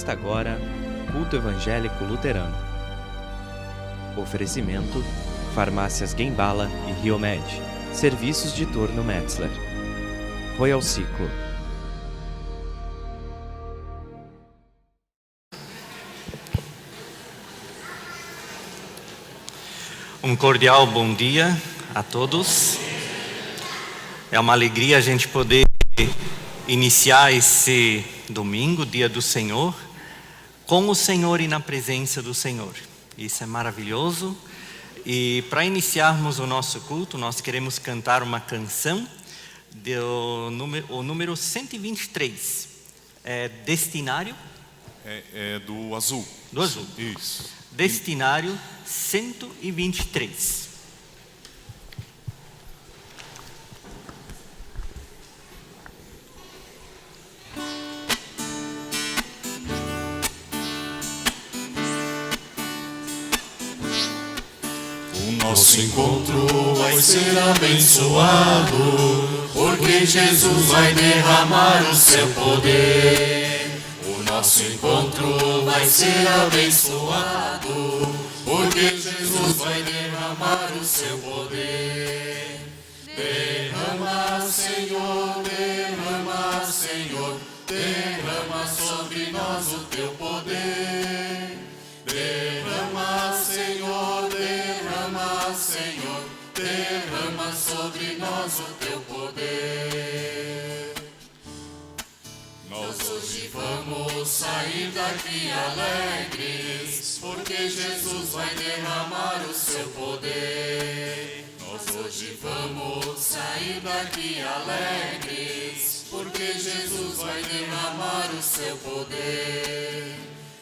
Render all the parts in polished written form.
Começa agora Culto Evangélico Luterano. Oferecimento: Farmácias Guembala e Riomed. Serviços de turno Metzler. Royal Ciclo. Um cordial bom dia a todos. É uma alegria a gente poder iniciar esse domingo, dia do Senhor, com o Senhor e na presença do Senhor. Isso é maravilhoso. E para iniciarmos o nosso culto, nós queremos cantar uma canção, o número 123. É Destinário? É do azul. Do azul. Isso. Destinário 123. Nosso encontro vai ser abençoado, porque Jesus vai derramar o seu poder. O nosso encontro vai ser abençoado, porque Jesus vai derramar o seu poder. Derrama, Senhor, derrama, Senhor, derrama sobre nós o teu poder. Derrama, Senhor, derrama, Senhor, derrama sobre nós o teu poder. Nós hoje vamos sair daqui alegres, porque Jesus vai derramar o seu poder. Nós hoje vamos sair daqui alegres, porque Jesus vai derramar o seu poder.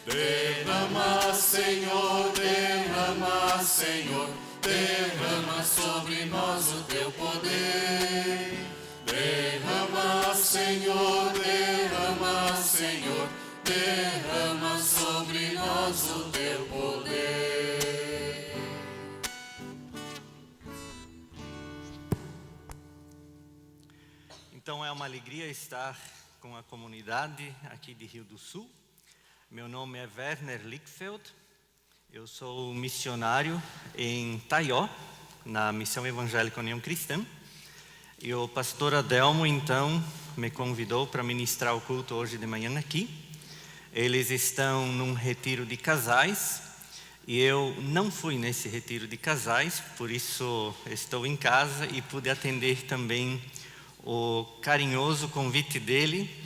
Derrama, Senhor, derrama, Senhor, derrama sobre nós o teu poder. Derrama, Senhor, derrama, Senhor, derrama sobre nós o teu poder. Então é uma alegria estar com a comunidade aqui de Rio do Sul. Meu nome é Werner Lickfeld, eu sou missionário em Taió, na Missão Evangélica União Cristã, e o pastor Adelmo, então, me convidou para ministrar o culto hoje de manhã aqui. Eles estão num retiro de casais, e eu não fui nesse retiro de casais, por isso estou em casa e pude atender também o carinhoso convite dele,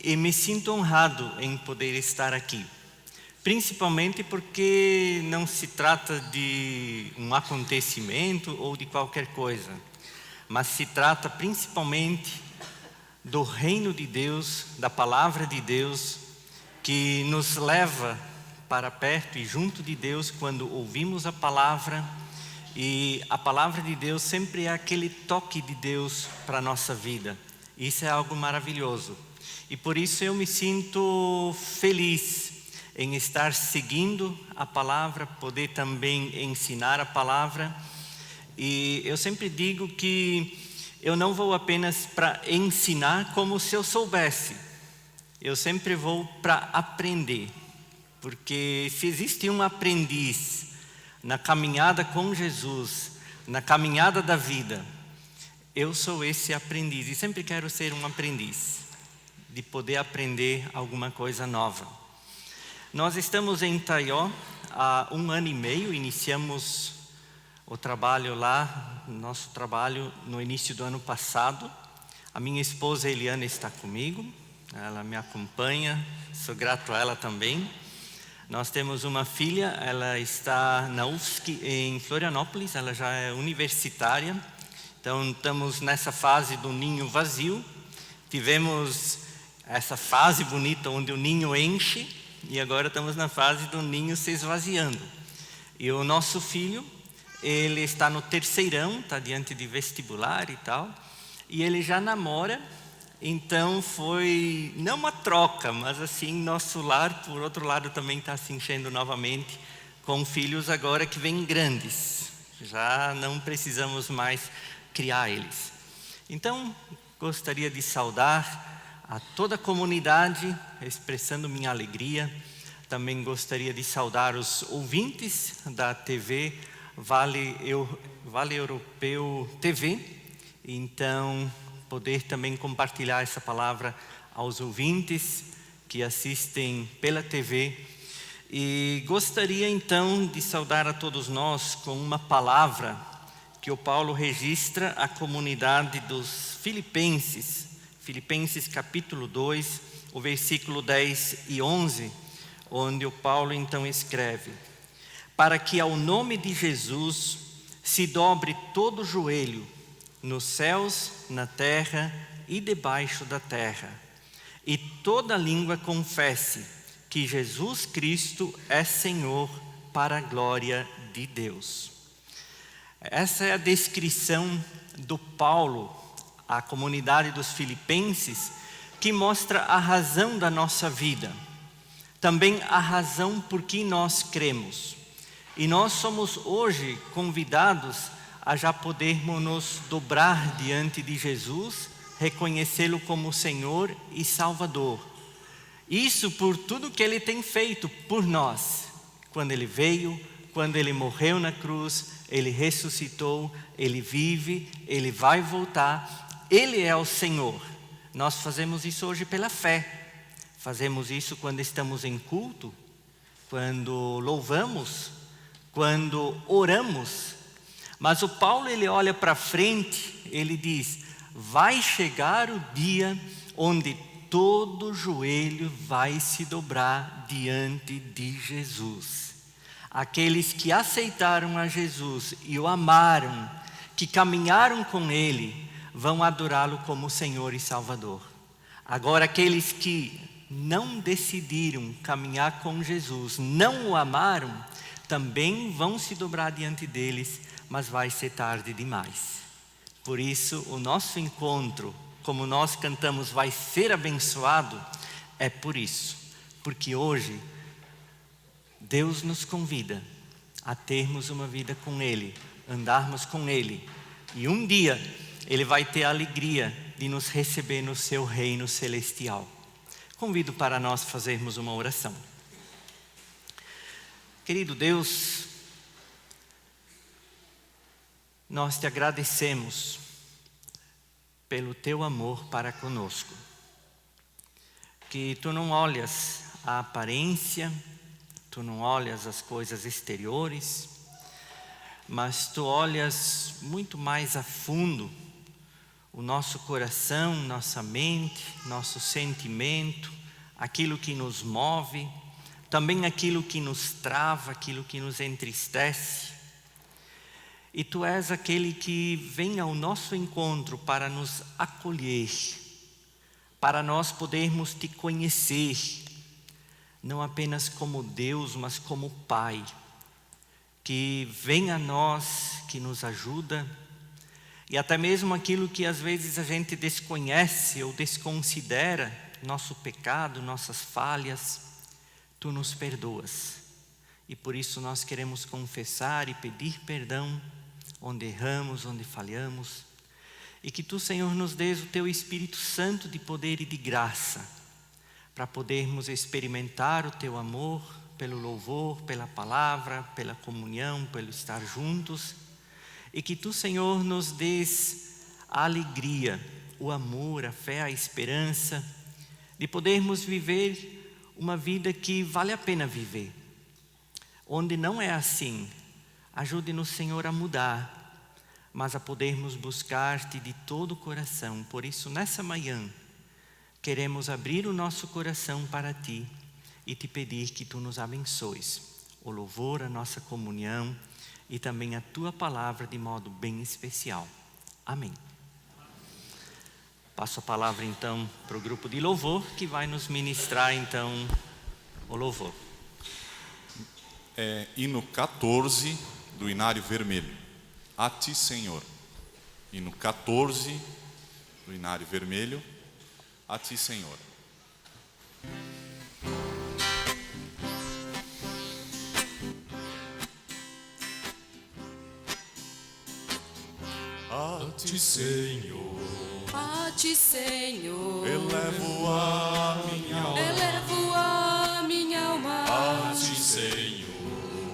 e me sinto honrado em poder estar aqui, principalmente porque não se trata de um acontecimento ou de qualquer coisa, mas se trata principalmente do reino de Deus, da palavra de Deus, que nos leva para perto e junto de Deus quando ouvimos a palavra, e a palavra de Deus sempre é aquele toque de Deus para a nossa vida. Isso é algo maravilhoso. E por isso eu me sinto feliz em estar seguindo a palavra, poder também ensinar a palavra. E eu sempre digo que eu não vou apenas para ensinar como se eu soubesse. Eu sempre vou para aprender. Porque se existe um aprendiz na caminhada com Jesus, na caminhada da vida, eu sou esse aprendiz e sempre quero ser um aprendiz, de poder aprender alguma coisa nova. Nós estamos em Taió há 1 ano e meio, iniciamos o trabalho lá, nosso trabalho no início do ano passado. A minha esposa Eliana está comigo, ela me acompanha, sou grato a ela também. Nós temos uma filha, ela está na UFSC em Florianópolis, ela já é universitária, então estamos nessa fase do ninho vazio. Tivemos essa fase bonita onde o ninho enche, e agora estamos na fase do ninho se esvaziando. E o nosso filho, ele está no terceirão, está diante de vestibular e tal, e ele já namora. Então foi, não uma troca, mas assim, nosso lar, por outro lado, também está se enchendo novamente com filhos agora que vêm grandes. Já não precisamos mais criar eles. Então, gostaria de saudar a toda a comunidade, expressando minha alegria. Também gostaria de saudar os ouvintes da TV Vale Europeu TV. Então, poder também compartilhar essa palavra aos ouvintes que assistem pela TV. E gostaria então de saudar a todos nós com uma palavra que o Paulo registra à comunidade dos Filipenses. Filipenses capítulo 2, o versículo 10 e 11, onde o Paulo então escreve: para que ao nome de Jesus se dobre todo o joelho, nos céus, na terra e debaixo da terra, e toda língua confesse que Jesus Cristo é Senhor, para a glória de Deus. Essa é a descrição do Paulo à comunidade dos Filipenses, que mostra a razão da nossa vida, também a razão por que nós cremos. E nós somos hoje convidados a já podermos nos dobrar diante de Jesus, reconhecê-lo como Senhor e Salvador. Isso por tudo que Ele tem feito por nós. Quando Ele veio, quando Ele morreu na cruz, Ele ressuscitou, Ele vive, Ele vai voltar. Ele é o Senhor. Nós fazemos isso hoje pela fé. Fazemos isso quando estamos em culto, quando louvamos, quando oramos. Mas o Paulo, ele olha para frente, ele diz: vai chegar o dia onde todo joelho vai se dobrar diante de Jesus. Aqueles que aceitaram a Jesus e o amaram, que caminharam com Ele, vão adorá-lo como Senhor e Salvador. Agora, aqueles que não decidiram caminhar com Jesus, não o amaram, também vão se dobrar diante deles, mas vai ser tarde demais. Por isso, o nosso encontro, como nós cantamos, vai ser abençoado, é por isso. Porque hoje, Deus nos convida a termos uma vida com Ele, andarmos com Ele. E um dia, Ele vai ter a alegria de nos receber no seu reino celestial. Convido para nós fazermos uma oração. Querido Deus, nós te agradecemos pelo teu amor para conosco. Que tu não olhas a aparência, tu não olhas as coisas exteriores, mas tu olhas muito mais a fundo o nosso coração, nossa mente, nosso sentimento, aquilo que nos move, também aquilo que nos trava, aquilo que nos entristece. E tu és aquele que vem ao nosso encontro para nos acolher, para nós podermos te conhecer, não apenas como Deus, mas como Pai, que vem a nós, que nos ajuda, e até mesmo aquilo que às vezes a gente desconhece ou desconsidera, nosso pecado, nossas falhas, tu nos perdoas. E por isso nós queremos confessar e pedir perdão onde erramos, onde falhamos. E que tu, Senhor, nos dês o teu Espírito Santo de poder e de graça, para podermos experimentar o teu amor pelo louvor, pela palavra, pela comunhão, pelo estar juntos. E que tu, Senhor, nos dês a alegria, o amor, a fé, a esperança, de podermos viver uma vida que vale a pena viver. Onde não é assim, ajude-nos, Senhor, a mudar, mas a podermos buscar-te de todo o coração. Por isso, nessa manhã, queremos abrir o nosso coração para ti e te pedir que tu nos abençoes. O louvor, a nossa comunhão e também a tua palavra de modo bem especial. Amém. Passo a palavra então para o grupo de louvor, que vai nos ministrar então o louvor. Hino 14 do Inário Vermelho. A ti, Senhor. Hino 14 do Inário Vermelho. A ti, Senhor. A ti, Senhor, A ti, Senhor, elevo a minha alma. elevo a minha alma. A ti, Senhor,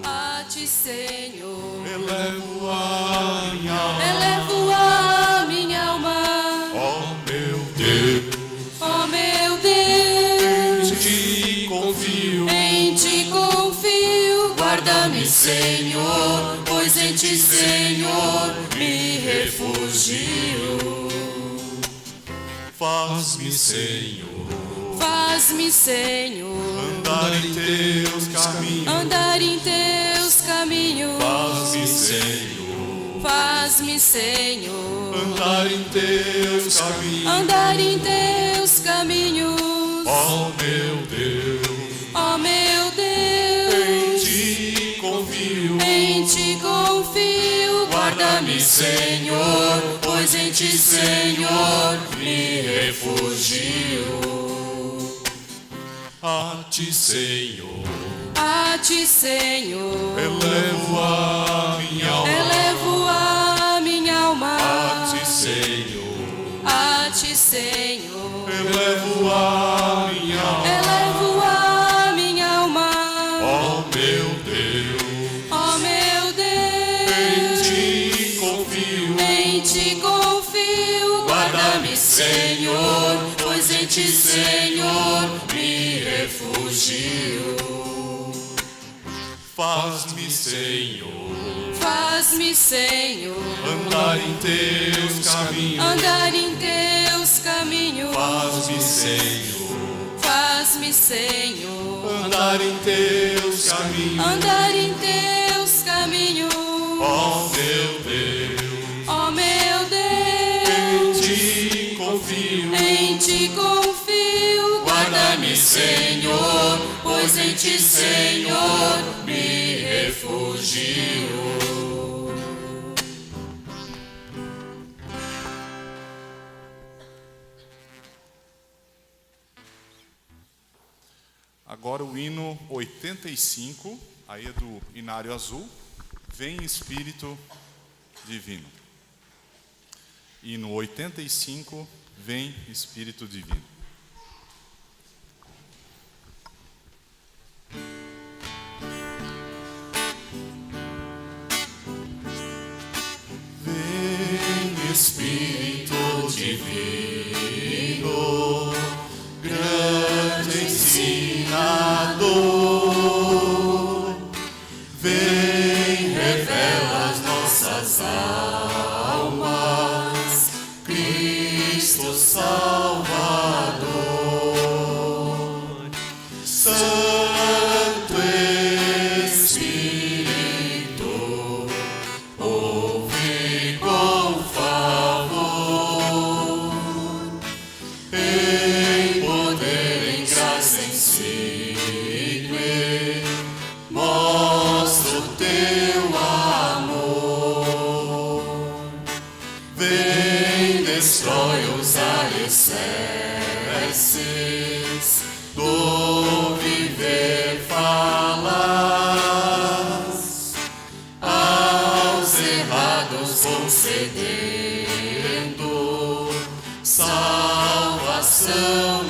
A ti, Senhor, elevo a minha alma. elevo a minha alma. Ó meu Deus, Ó meu Deus, em ti confio. em ti confio. Guarda-me, Senhor, pois em ti, Senhor, me refugio. Faz-me, Senhor, Faz-me, Senhor, andar em teus caminhos. andar em teus caminhos. Faz-me, Senhor, Faz-me, Senhor, andar em teus caminhos. andar em teus caminhos. Ó meu Deus, Ó meu Deus, em ti confio. em ti confio. Guarda-me, Senhor, pois em ti, Senhor, me refugio. A ti, Senhor, A ti, Senhor, elevo a minha alma. elevo a minha alma. A ti, Senhor, A ti, Senhor, elevo a minha alma. elevo a minha alma. Ó meu Deus, Ó meu em Deus, ti confio. em ti confio. Guarda-me, Senhor, pois em ti, Senhor, me refugio. Faz-me, Senhor, Faz-me, Senhor, andar em teus caminhos. andar em teus caminhos. Faz-me, Senhor, Faz-me, Senhor, andar em teus caminhos. andar em teus caminhos. Ó meu Deus, Ó meu Deus, em ti confio. em ti confio. Guarda-me, Senhor, pois em ti, Senhor, me refugio. Agora o hino 85, aí é do Inário Azul. Vem Espírito Divino. Hino 85, Vem Espírito Divino. Vem Espírito Divino, grande ensinador, vem revela as nossas almas, Cristo Salvador. Santo Espírito, ouve com favor, em poder, em graça, em signe, mostra o teu amor. Vem, destrói os alicerces do viver falas, aos errados concedendo salvação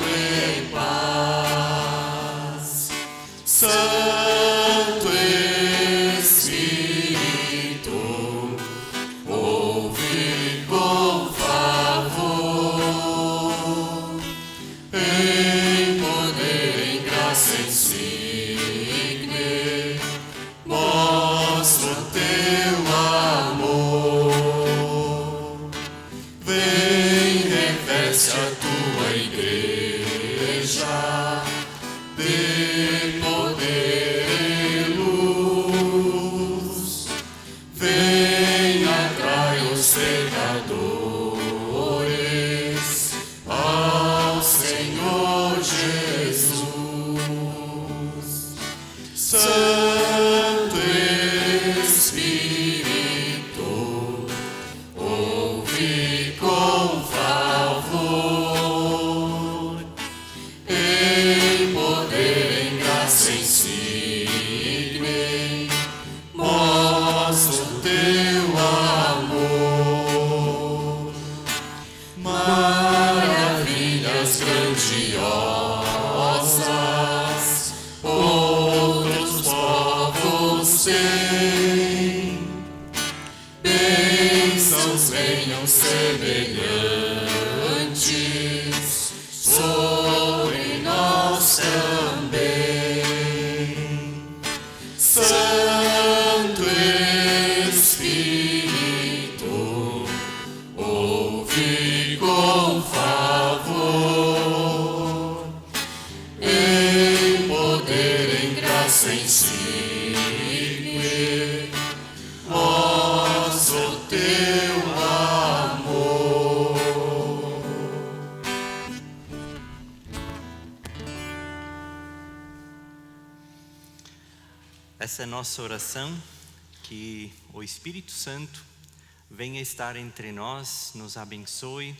em paz. Santo Espírito, ouve com favor, em poder, em graça, em signe, mostra o teu amor. Vem, reveste a tua igreja de poder e luz. Vem, atrai os pecadores ao Senhor Jesus. Santo Espírito, ouve com favor, em poder, em graça, em signe, mostra o teu amor. insigne, mostra o teu amor. Essa é a nossa oração, que o Espírito Santo venha estar entre nós, nos abençoe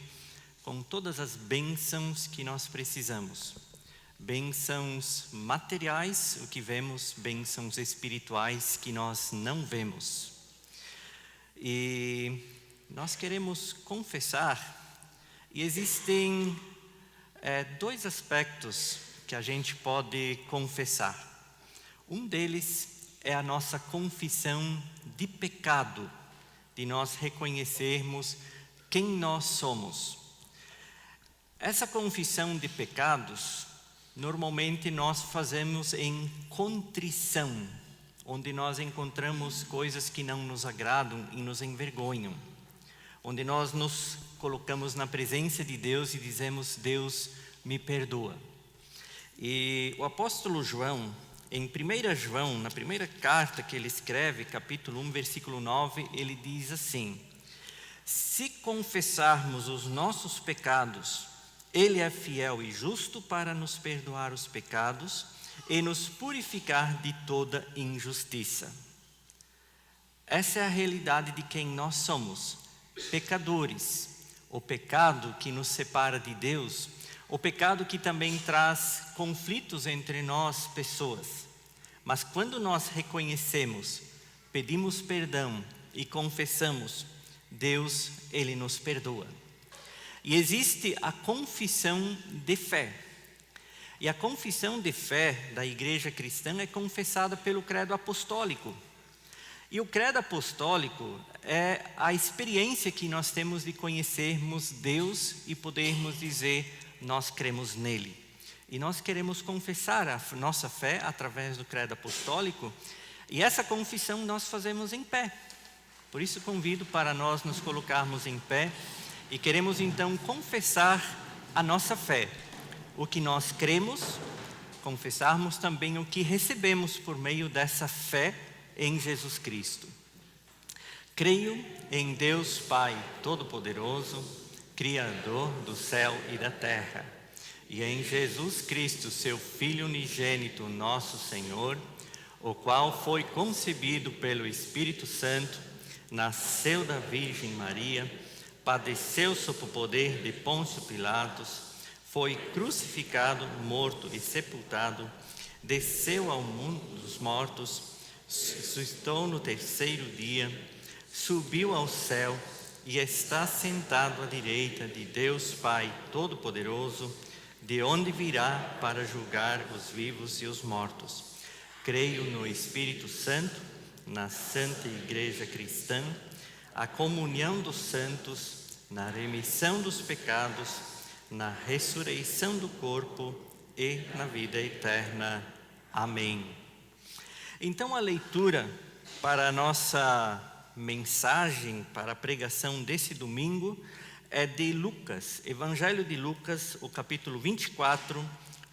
com todas as bênçãos que nós precisamos. Bênçãos materiais, o que vemos, bênçãos espirituais que nós não vemos. E nós queremos confessar, e existem dois aspectos que a gente pode confessar. Um deles é a nossa confissão de pecado, de nós reconhecermos quem nós somos. Essa confissão de pecados, normalmente nós fazemos em contrição, onde nós encontramos coisas que não nos agradam e nos envergonham, onde nós nos colocamos na presença de Deus e dizemos: Deus, me perdoa. E o apóstolo João, em 1 João, na primeira carta que ele escreve, capítulo 1, versículo 9, ele diz assim: se confessarmos os nossos pecados, Ele é fiel e justo para nos perdoar os pecados e nos purificar de toda injustiça. Essa é a realidade de quem nós somos, pecadores. O pecado que nos separa de Deus, o pecado que também traz conflitos entre nós, pessoas. Mas quando nós reconhecemos, pedimos perdão e confessamos, Deus, Ele nos perdoa. E existe a confissão de fé. E a confissão de fé da igreja cristã é confessada pelo credo apostólico. E o credo apostólico é a experiência que nós temos de conhecermos Deus e podermos dizer: nós cremos nele. E nós queremos confessar a nossa fé através do credo apostólico, e essa confissão nós fazemos em pé. Por isso convido para nós nos colocarmos em pé e queremos então confessar a nossa fé, o que nós cremos, confessarmos também o que recebemos por meio dessa fé em Jesus Cristo. Creio em Deus Pai Todo-Poderoso, Criador do céu e da terra, e em Jesus Cristo, seu Filho unigênito, nosso Senhor, o qual foi concebido pelo Espírito Santo, nasceu da Virgem Maria, padeceu sob o poder de Pôncio Pilatos, foi crucificado, morto e sepultado, desceu ao mundo dos mortos, ressuscitou no terceiro dia, subiu ao céu e está sentado à direita de Deus Pai Todo-Poderoso, de onde virá para julgar os vivos e os mortos. Creio no Espírito Santo, na Santa Igreja Cristã, a comunhão dos santos, na remissão dos pecados, na ressurreição do corpo e na vida eterna. Amém. Então a leitura para a nossa mensagem, para a pregação desse domingo, é de Lucas, Evangelho de Lucas, o capítulo 24,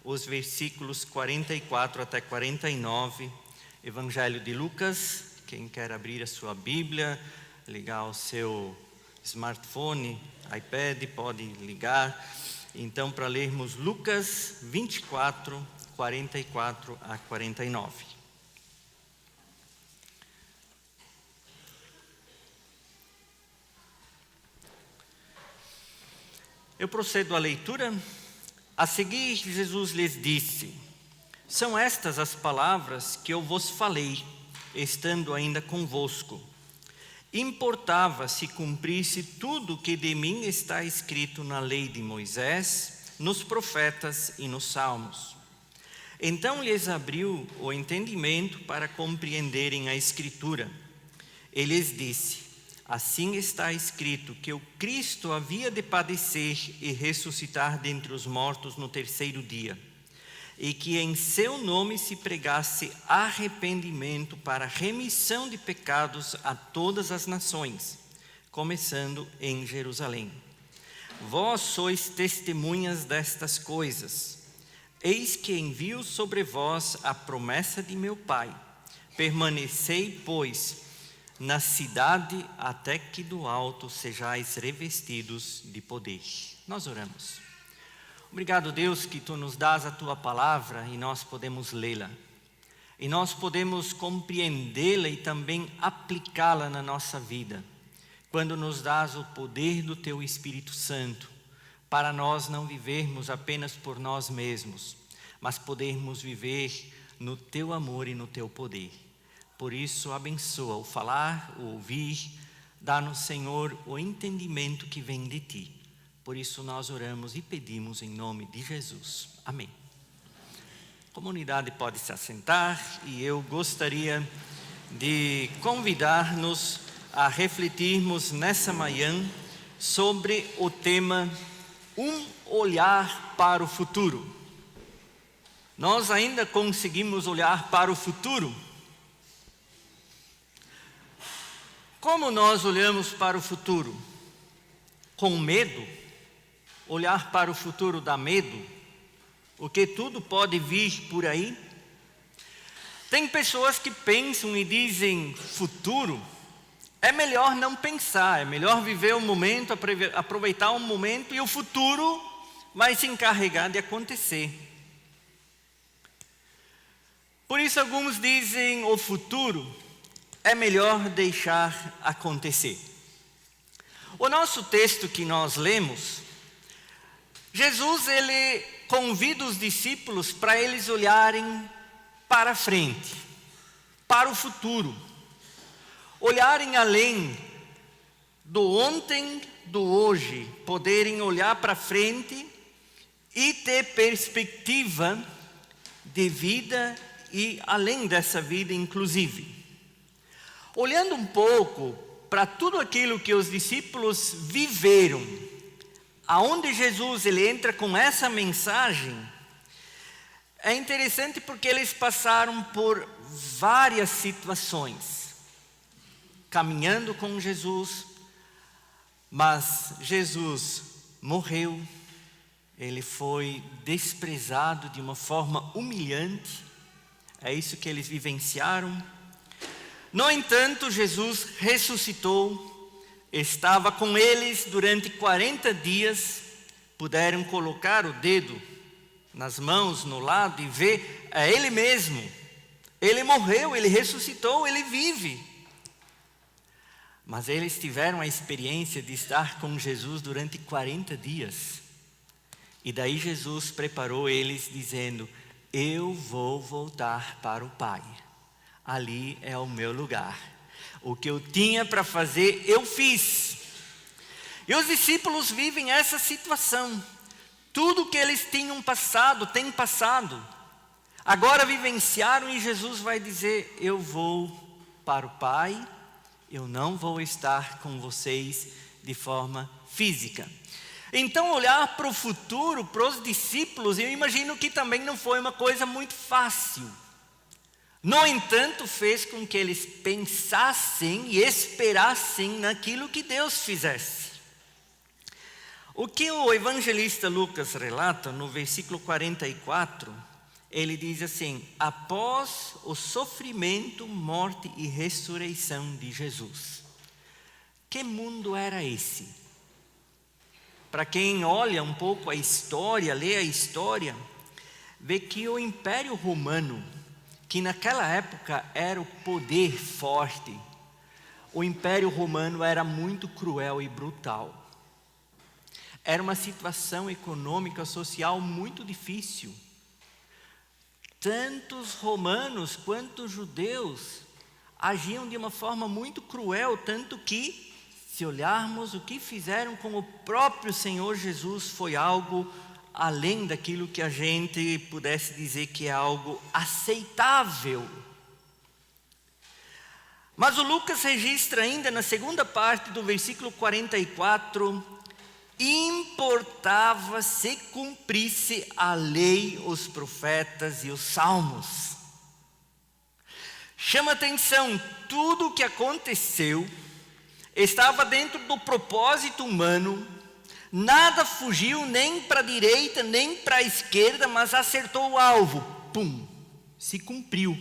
os versículos 44 até 49. Evangelho de Lucas, quem quer abrir a sua Bíblia, ligar o seu smartphone, iPad, pode ligar. Então, para lermos Lucas 24, 44 a 49. Eu procedo à leitura. A seguir, Jesus lhes disse: são estas as palavras que eu vos falei, estando ainda convosco. Importava se cumprisse tudo o que de mim está escrito na lei de Moisés, nos profetas e nos salmos. Então lhes abriu o entendimento para compreenderem a Escritura. Ele lhes disse: assim está escrito que o Cristo havia de padecer e ressuscitar dentre os mortos no terceiro dia, e que em seu nome se pregasse arrependimento para remissão de pecados a todas as nações, começando em Jerusalém. Vós sois testemunhas destas coisas. Eis que envio sobre vós a promessa de meu Pai. Permanecei, pois, na cidade, até que do alto sejais revestidos de poder. Nós oramos. Obrigado, Deus, que Tu nos dás a Tua palavra e nós podemos lê-la. E nós podemos compreendê-la e também aplicá-la na nossa vida. Quando nos dás o poder do Teu Espírito Santo, para nós não vivermos apenas por nós mesmos, mas podermos viver no Teu amor e no Teu poder. Por isso, abençoa o falar, o ouvir, dá-nos, Senhor, o entendimento que vem de Ti. Por isso nós oramos e pedimos em nome de Jesus. Amém. A comunidade pode se assentar e eu gostaria de convidar-nos a refletirmos nessa manhã sobre o tema Um olhar para o futuro. Nós ainda conseguimos olhar para o futuro? Como nós olhamos para o futuro? Com medo? Olhar para o futuro dá medo? Porque tudo pode vir por aí? Tem pessoas que pensam e dizem futuro. É melhor não pensar, é melhor viver o momento, aproveitar o momento e o futuro vai se encarregar de acontecer. Por isso alguns dizem o futuro é melhor deixar acontecer. O nosso texto que nós lemos, Jesus ele convida os discípulos para eles olharem para frente, para o futuro. Olharem além do ontem, do hoje, poderem olhar para frente e ter perspectiva de vida e além dessa vida inclusive. Olhando um pouco para tudo aquilo que os discípulos viveram, aonde Jesus ele entra com essa mensagem, é interessante porque eles passaram por várias situações. Caminhando com Jesus, mas Jesus morreu, ele foi desprezado de uma forma humilhante, é isso que eles vivenciaram. No entanto, Jesus ressuscitou, estava com eles durante 40 dias, puderam colocar o dedo nas mãos, no lado e ver, é Ele mesmo, Ele morreu, Ele ressuscitou, Ele vive. Mas eles tiveram a experiência de estar com Jesus durante 40 dias. E daí Jesus preparou eles dizendo, eu vou voltar para o Pai. Ali é o meu lugar. O que eu tinha para fazer, eu fiz. E os discípulos vivem essa situação. Tudo que eles tinham passado, têm passado. Agora vivenciaram e Jesus vai dizer, eu vou para o Pai. Eu não vou estar com vocês de forma física. Então olhar para o futuro, para os discípulos, eu imagino que também não foi uma coisa muito fácil. No entanto, fez com que eles pensassem e esperassem naquilo que Deus fizesse. O que o evangelista Lucas relata no versículo 44, ele diz assim, após o sofrimento, morte e ressurreição de Jesus. Que mundo era esse? Para quem olha um pouco a história, lê a história, vê que o Império Romano, que naquela época era o poder forte, o Império Romano era muito cruel e brutal. Era uma situação econômica, social muito difícil. Tanto os romanos quanto os judeus agiam de uma forma muito cruel, tanto que, se olharmos o que fizeram com o próprio Senhor Jesus, foi algo além daquilo que a gente pudesse dizer que é algo aceitável. Mas o Lucas registra ainda na segunda parte do versículo 44, importava se cumprisse a lei, os profetas e os salmos. Chama atenção, tudo o que aconteceu estava dentro do propósito humano, Nada fugiu nem para a direita, nem para a esquerda, mas acertou o alvo. Pum! Se cumpriu.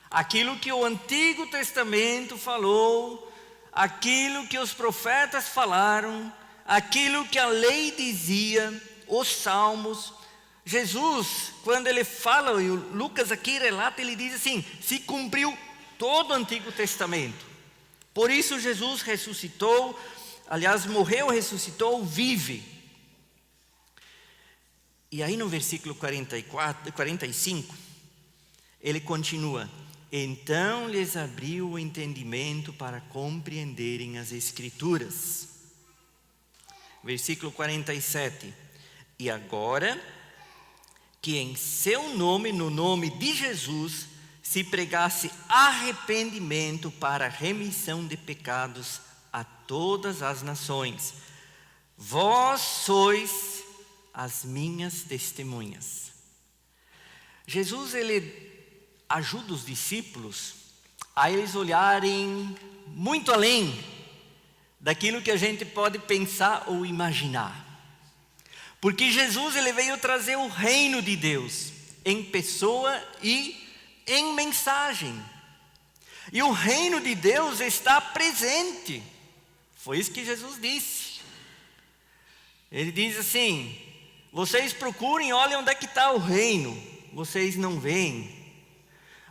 Aquilo que o Antigo Testamento falou, aquilo que os profetas falaram, aquilo que a lei dizia, os salmos. Jesus, quando ele fala, e Lucas aqui relata, ele diz assim: se cumpriu todo o Antigo Testamento. Por isso Jesus ressuscitou, aliás, morreu, ressuscitou, vive. E aí no versículo 45, ele continua: então lhes abriu o entendimento para compreenderem as Escrituras. Versículo 47, e agora que em seu nome, no nome de Jesus, se pregasse arrependimento para remissão de pecados a todas as nações. Vós sois as minhas testemunhas. Jesus, ele ajuda os discípulos a eles olharem muito além daquilo que a gente pode pensar ou imaginar. Porque Jesus, ele veio trazer o reino de Deus em pessoa e em mensagem. E o reino de Deus está presente. Foi isso que Jesus disse. Ele diz assim: vocês procurem, olhem onde é que está o reino. Vocês não veem.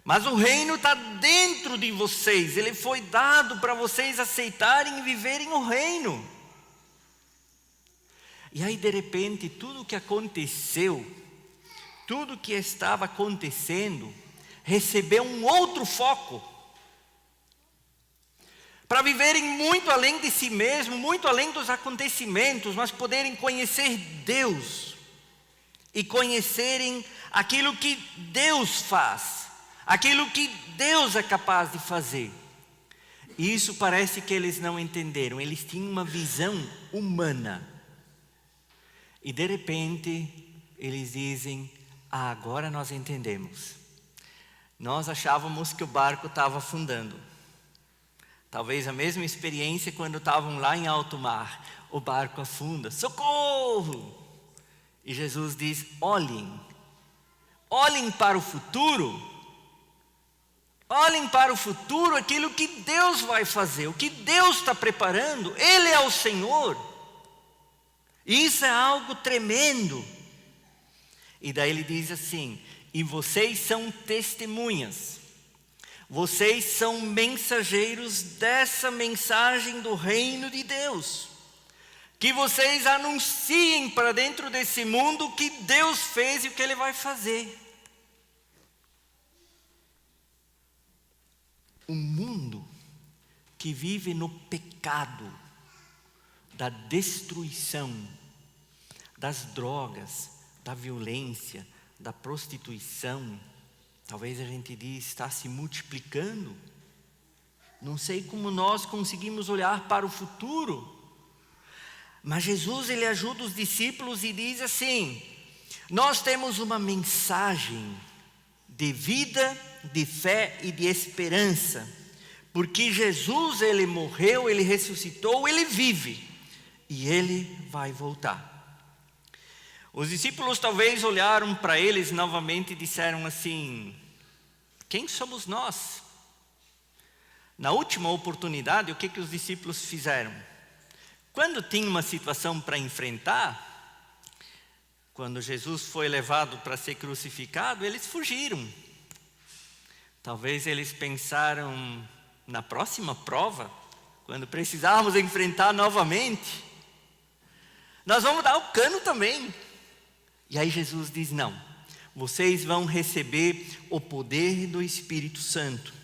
Mas o reino está dentro de vocês. Ele foi dado para vocês aceitarem e viverem o reino. E aí de repente tudo que aconteceu, tudo que estava acontecendo, recebeu um outro foco. Para viverem muito além de si mesmo, muito além dos acontecimentos, mas poderem conhecer Deus. E conhecerem aquilo que Deus faz, aquilo que Deus é capaz de fazer. E isso parece que eles não entenderam, eles tinham uma visão humana. E de repente, eles dizem: agora nós entendemos. Nós achávamos que o barco estava afundando. Talvez a mesma experiência quando estavam lá em alto mar. O barco afunda, socorro! E Jesus diz: olhem para o futuro. Olhem para o futuro, aquilo que Deus vai fazer, o que Deus está preparando. Ele é o Senhor. E isso é algo tremendo. E daí ele diz assim: e vocês são testemunhas. Vocês são mensageiros dessa mensagem do reino de Deus. Que vocês anunciem para dentro desse mundo o que Deus fez e o que Ele vai fazer. Um mundo que vive no pecado, da destruição, das drogas, da violência, da prostituição. Talvez a gente diz, está se multiplicando. Não sei como nós conseguimos olhar para o futuro. Mas Jesus, ele ajuda os discípulos e diz assim: nós temos uma mensagem de vida, de fé e de esperança. Porque Jesus, ele morreu, ele ressuscitou, ele vive. E ele vai voltar. Os discípulos talvez olharam para eles novamente e disseram assim: quem somos nós? Na última oportunidade, o que os discípulos fizeram? Quando tinha uma situação para enfrentar, quando Jesus foi levado para ser crucificado, eles fugiram. Talvez eles pensaram: na próxima prova, quando precisarmos enfrentar novamente, nós vamos dar o cano também. E aí Jesus diz: não, vocês vão receber o poder do Espírito Santo.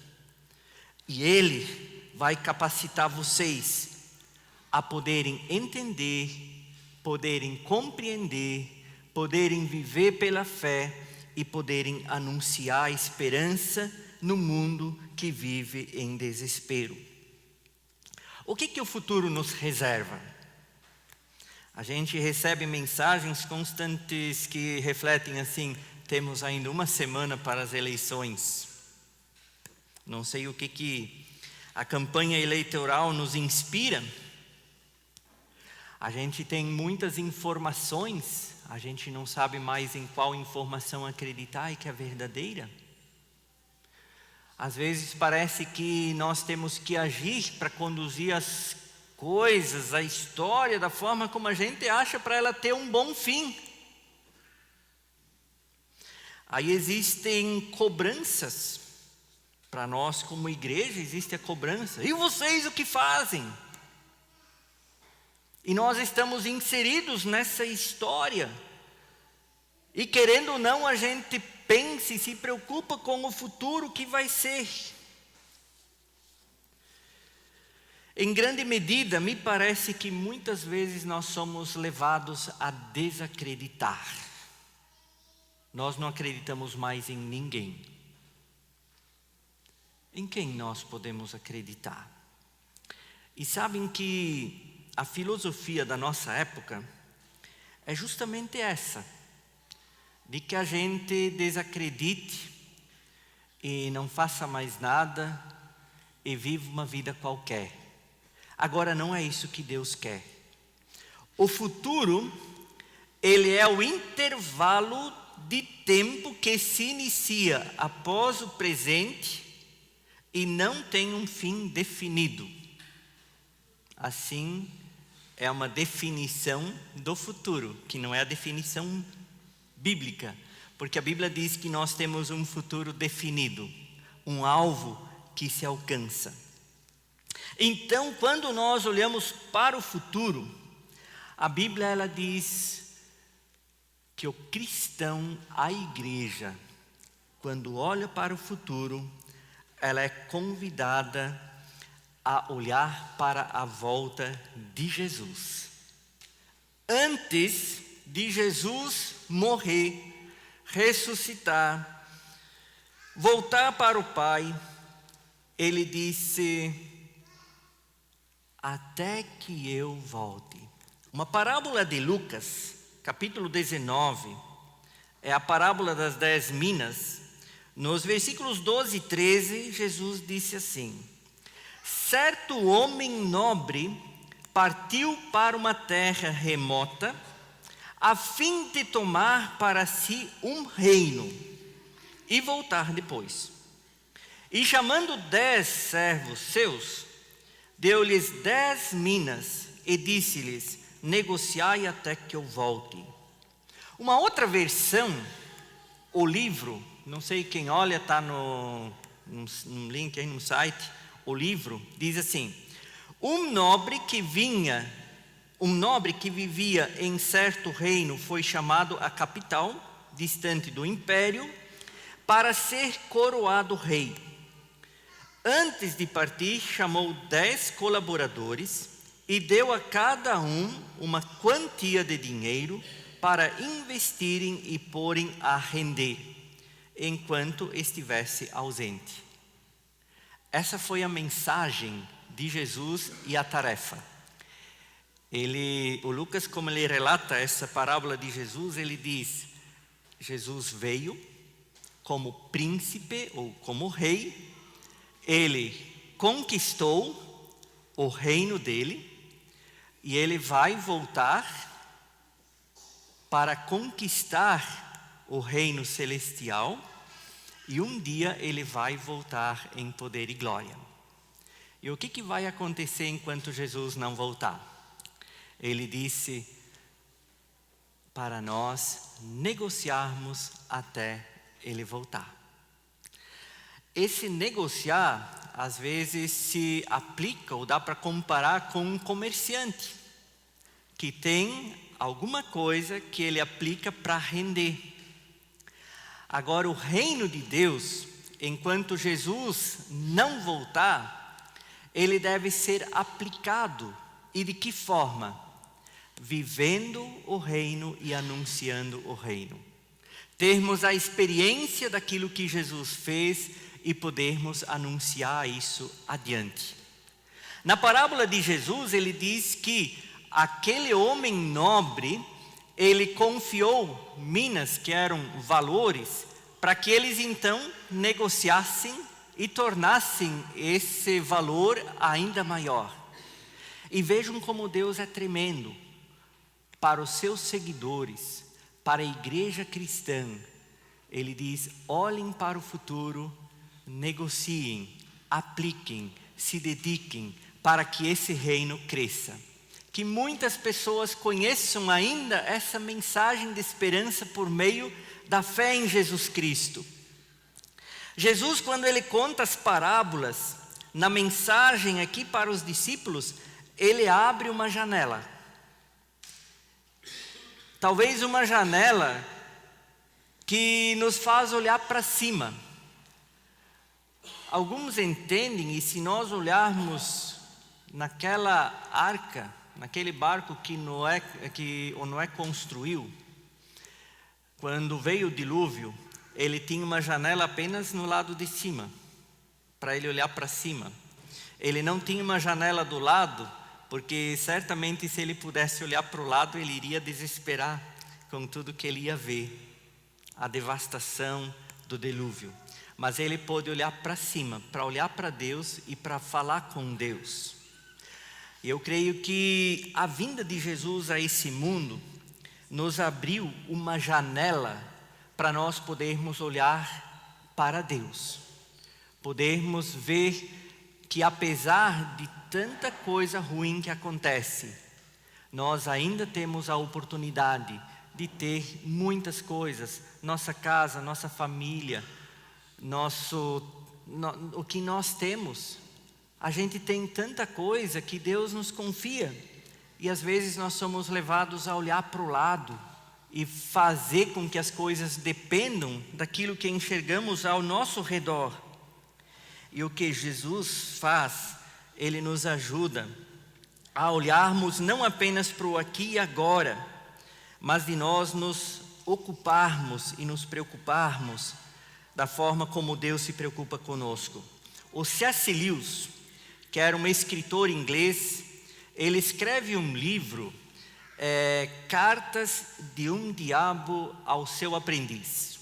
E Ele vai capacitar vocês a poderem entender, poderem compreender, poderem viver pela fé e poderem anunciar a esperança no mundo que vive em desespero. O que o futuro nos reserva? A gente recebe mensagens constantes que refletem assim: temos ainda uma semana para as eleições. Não sei o que a campanha eleitoral nos inspira. A gente tem muitas informações, a gente não sabe mais em qual informação acreditar e que é verdadeira. Às vezes parece que nós temos que agir para conduzir as coisas, a história, da forma como a gente acha para ela ter um bom fim. Aí existem cobranças. Para nós como igreja existe a cobrança. E vocês o que fazem? E nós estamos inseridos nessa história. E querendo ou não, a gente pensa e se preocupa com o futuro que vai ser. Em grande medida, me parece que muitas vezes nós somos levados a desacreditar. Nós não acreditamos mais em ninguém. Em quem nós podemos acreditar? E sabem que a filosofia da nossa época é justamente essa, de que a gente desacredite e não faça mais nada e viva uma vida qualquer. Agora não é isso que Deus quer. O futuro, ele é o intervalo de tempo que se inicia após o presente e não tem um fim definido. Assim, é uma definição do futuro, que não é a definição bíblica, porque a Bíblia diz que nós temos um futuro definido, um alvo que se alcança. Então, quando nós olhamos para o futuro, a Bíblia ela diz que o cristão, a igreja, quando olha para o futuro, ela é convidada a olhar para a volta de Jesus. Antes de Jesus morrer, ressuscitar, voltar para o Pai, ele disse: até que eu volte. Uma parábola de Lucas, capítulo 19, é a parábola das 10 minas. Nos versículos 12 e 13, Jesus disse assim: certo homem nobre partiu para uma terra remota, a fim de tomar para si um reino e voltar depois. E chamando 10 servos seus, deu-lhes 10 minas e disse-lhes: negociai até que eu volte. Uma outra versão, o livro, não sei quem olha, está no link aí no site, o livro diz assim: um nobre que vivia em certo reino foi chamado à capital, distante do império, para ser coroado rei. Antes de partir, chamou 10 colaboradores e deu a cada um uma quantia de dinheiro para investirem e porem a render, enquanto estivesse ausente. Essa foi a mensagem de Jesus e a tarefa. O Lucas, como ele relata essa parábola de Jesus, ele diz: Jesus veio como príncipe ou como rei, ele conquistou o reino dele e ele vai voltar para conquistar o reino celestial, e um dia ele vai voltar em poder e glória. E o que vai acontecer enquanto Jesus não voltar? Ele disse para nós negociarmos até ele voltar. Esse negociar, às vezes, se aplica ou dá para comparar com um comerciante que tem alguma coisa que ele aplica para render. Agora, o reino de Deus, enquanto Jesus não voltar, ele deve ser aplicado. E de que forma? Vivendo o reino e anunciando o reino. Termos a experiência daquilo que Jesus fez e podermos anunciar isso adiante. Na parábola de Jesus, ele diz que aquele homem nobre, ele confiou minas que eram valores, para que eles então negociassem e tornassem esse valor ainda maior. E vejam como Deus é tremendo. para os seus seguidores, para a igreja cristã, ele diz: olhem para o futuro, negociem, apliquem, se dediquem para que esse reino cresça. Que muitas pessoas conheçam ainda essa mensagem de esperança por meio da fé em Jesus Cristo. Jesus, quando ele conta as parábolas, na mensagem aqui para os discípulos, ele abre uma janela. Talvez uma janela que nos faz olhar para cima. Alguns entendem, e se nós olharmos naquela arca, naquele barco que Noé construiu, quando veio o dilúvio, ele tinha uma janela apenas no lado de cima, para ele olhar para cima. Ele não tinha uma janela do lado, porque certamente se ele pudesse olhar para o lado, ele iria desesperar com tudo que ele ia ver, a devastação do dilúvio. Mas ele pôde olhar para cima, para olhar para Deus e para falar com Deus. E eu creio que a vinda de Jesus a esse mundo nos abriu uma janela para nós podermos olhar para Deus. Podermos ver que apesar de tanta coisa ruim que acontece, nós ainda temos a oportunidade de ter muitas coisas. Nossa casa, nossa família, o que nós temos. A gente tem tanta coisa que Deus nos confia, e às vezes nós somos levados a olhar para o lado e fazer com que as coisas dependam daquilo que enxergamos ao nosso redor. E o que Jesus faz, ele nos ajuda a olharmos não apenas para o aqui e agora, mas de nós nos ocuparmos e nos preocuparmos da forma como Deus se preocupa conosco. O C.S. Lewis, que era um escritor inglês, ele escreve um livro, Cartas de um Diabo ao Seu Aprendiz.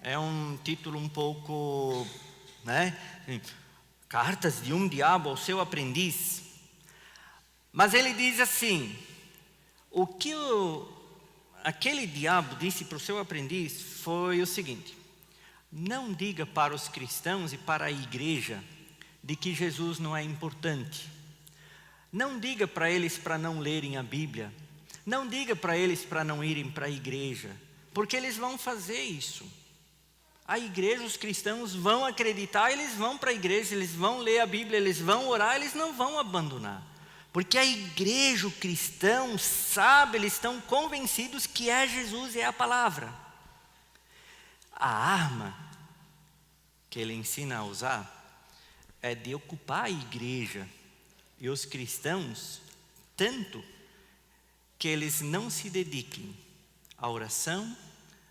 É um título um pouco, Cartas de um Diabo ao Seu Aprendiz. Mas ele diz assim: o que aquele diabo disse para o seu aprendiz foi o seguinte: não diga para os cristãos e para a igreja de que Jesus não é importante. Não diga para eles para não lerem a Bíblia. Não diga para eles para não irem para a igreja, porque eles vão fazer isso. A igreja, os cristãos vão acreditar, eles vão para a igreja, eles vão ler a Bíblia, eles vão orar, eles não vão abandonar. Porque a igreja, o cristão, sabe, eles estão convencidos que é Jesus e é a palavra. A arma que ele ensina a usar é de ocupar a igreja e os cristãos, tanto que eles não se dediquem à oração,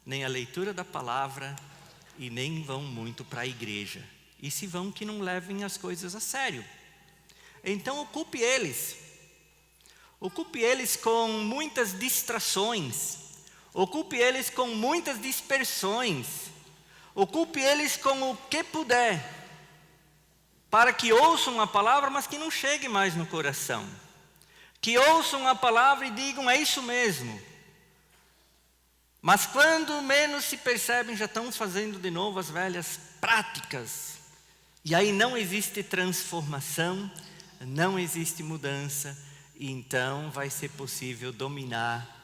nem à leitura da palavra, e nem vão muito para a igreja. E se vão, que não levem as coisas a sério. Então ocupe eles com muitas distrações, ocupe eles com muitas dispersões, ocupe eles com o que puder, para que ouçam a palavra, mas que não chegue mais no coração, que ouçam a palavra e digam: é isso mesmo. Mas quando menos se percebem, já estão fazendo de novo as velhas práticas, e aí não existe transformação, não existe mudança, e então vai ser possível dominar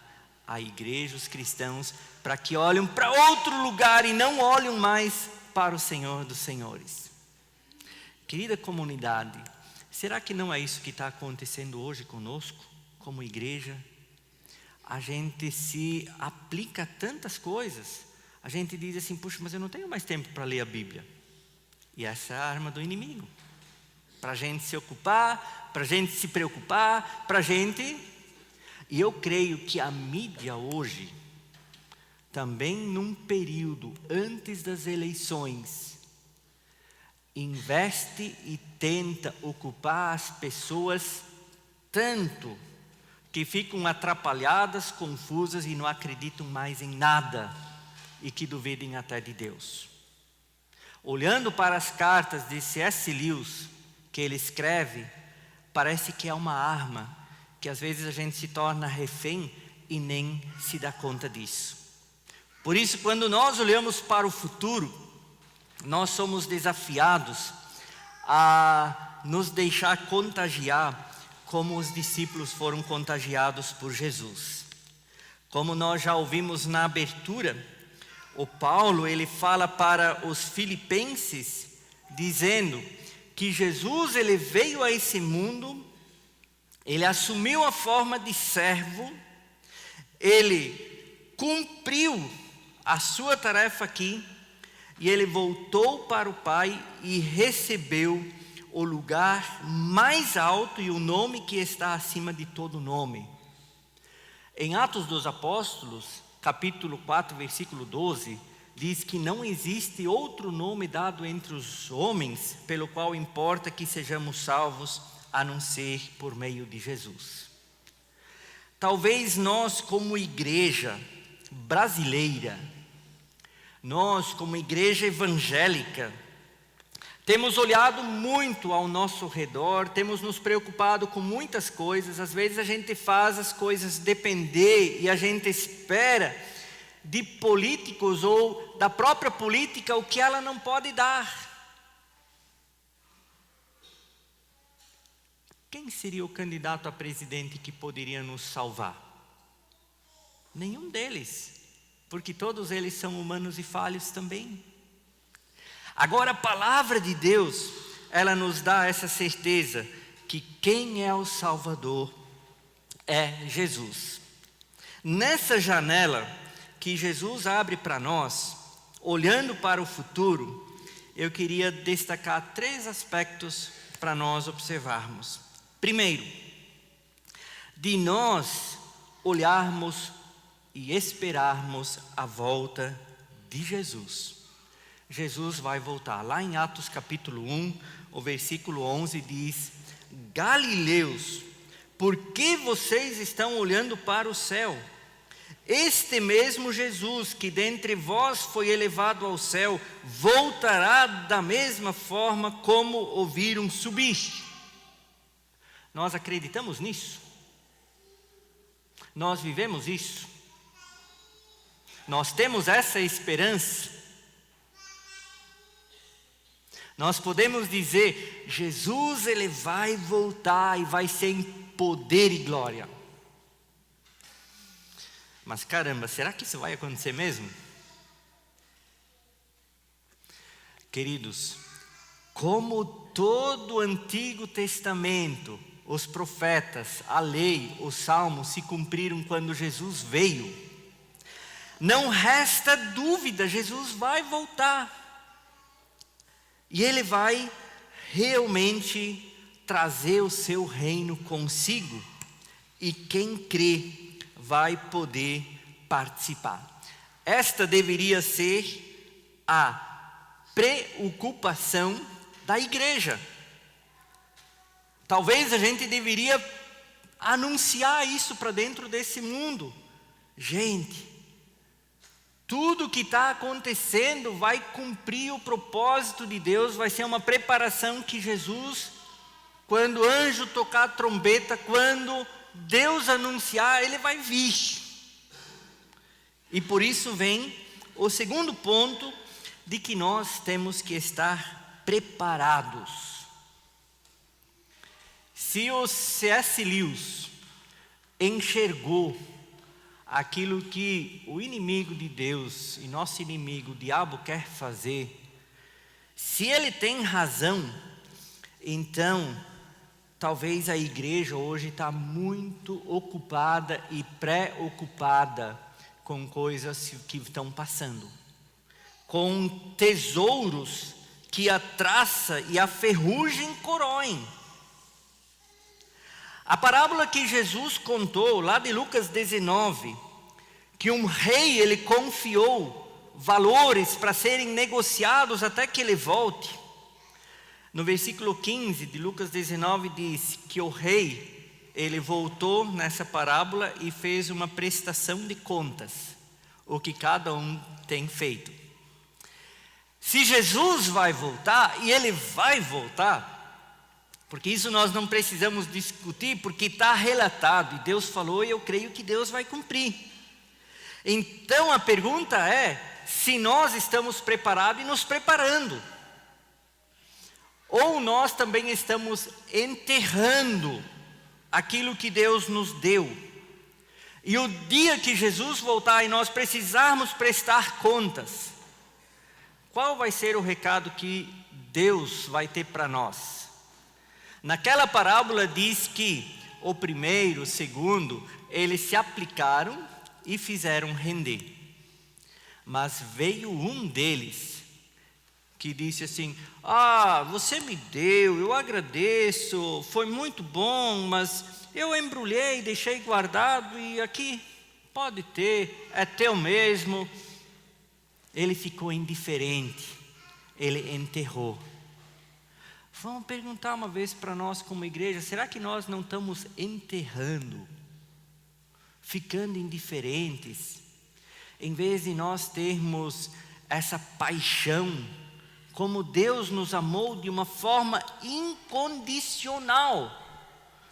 a igreja, os cristãos, para que olhem para outro lugar e não olhem mais para o Senhor dos Senhores. Querida comunidade, será que não é isso que está acontecendo hoje conosco, como igreja? A gente se aplica a tantas coisas, a gente diz assim: puxa, mas eu não tenho mais tempo para ler a Bíblia. E essa é a arma do inimigo, para a gente se ocupar, para a gente se preocupar, para a gente... E eu creio que a mídia hoje, também num período antes das eleições, investe e tenta ocupar as pessoas tanto que ficam atrapalhadas, confusas e não acreditam mais em nada, e que duvidem até de Deus. Olhando para as cartas de C.S. Lewis, que ele escreve, parece que é uma arma, que às vezes a gente se torna refém e nem se dá conta disso. Por isso, quando nós olhamos para o futuro, nós somos desafiados a nos deixar contagiar como os discípulos foram contagiados por Jesus. Como nós já ouvimos na abertura, o Paulo ele fala para os filipenses dizendo que Jesus ele veio a esse mundo, ele assumiu a forma de servo, ele cumpriu a sua tarefa aqui e ele voltou para o Pai e recebeu o lugar mais alto e o nome que está acima de todo nome. Em Atos dos Apóstolos, capítulo 4, versículo 12, diz que não existe outro nome dado entre os homens pelo qual importa que sejamos salvos, a não ser por meio de Jesus. Talvez nós como igreja brasileira, nós como igreja evangélica, temos olhado muito ao nosso redor, temos nos preocupado com muitas coisas. Às vezes a gente faz as coisas depender e a gente espera de políticos ou da própria política o que ela não pode dar. Quem seria o candidato a presidente que poderia nos salvar? Nenhum deles, porque todos eles são humanos e falhos também. Agora a palavra de Deus, ela nos dá essa certeza que quem é o Salvador é Jesus. Nessa janela que Jesus abre para nós, olhando para o futuro, eu queria destacar 3 aspectos para nós observarmos. Primeiro, de nós olharmos e esperarmos a volta de Jesus. Jesus vai voltar. Lá em Atos capítulo 1, o versículo 11 diz: Galileus, por que vocês estão olhando para o céu? Este mesmo Jesus que dentre vós foi elevado ao céu, voltará da mesma forma como o viram subir. Nós acreditamos nisso? Nós vivemos isso? Nós temos essa esperança? Nós podemos dizer, Jesus ele vai voltar e vai ser em poder e glória. Mas caramba, será que isso vai acontecer mesmo? Queridos, como todo o Antigo Testamento, os profetas, a lei, os salmos se cumpriram quando Jesus veio, não resta dúvida, Jesus vai voltar. E Ele vai realmente trazer o seu reino consigo. E quem crê vai poder participar. Esta deveria ser a preocupação da igreja. Talvez a gente deveria anunciar isso para dentro desse mundo. Gente, tudo que está acontecendo vai cumprir o propósito de Deus, vai ser uma preparação que Jesus, quando o anjo tocar a trombeta, quando Deus anunciar, Ele vai vir. E por isso vem o segundo ponto de que nós temos que estar preparados. Se o C.S. Lewis enxergou aquilo que o inimigo de Deus e nosso inimigo, o diabo, quer fazer, se ele tem razão, então talvez a igreja hoje está muito ocupada e preocupada com coisas que estão passando, com tesouros que a traça e a ferrugem corroem. A parábola que Jesus contou, lá de Lucas 19, que um rei ele confiou valores para serem negociados até que ele volte. No versículo 15 de Lucas 19 diz que o rei, ele voltou nessa parábola e fez uma prestação de contas, o que cada um tem feito. Se Jesus vai voltar, e Ele vai voltar, Porque isso nós não precisamos discutir, porque está relatado, e Deus falou, e eu creio que Deus vai cumprir. Então a pergunta é, se nós estamos preparados e nos preparando, ou nós também estamos enterrando aquilo que Deus nos deu. E o dia que Jesus voltar e nós precisarmos prestar contas, qual vai ser o recado que Deus vai ter para nós? Naquela parábola diz que o primeiro, o segundo, eles se aplicaram e fizeram render. Mas veio um deles que disse assim: você me deu, eu agradeço, foi muito bom, mas eu embrulhei, deixei guardado e aqui, pode ter, é teu mesmo. Ele ficou indiferente, ele enterrou. Vamos perguntar uma vez para nós como igreja, será que nós não estamos enterrando, ficando indiferentes, em vez de nós termos essa paixão, como Deus nos amou de uma forma incondicional,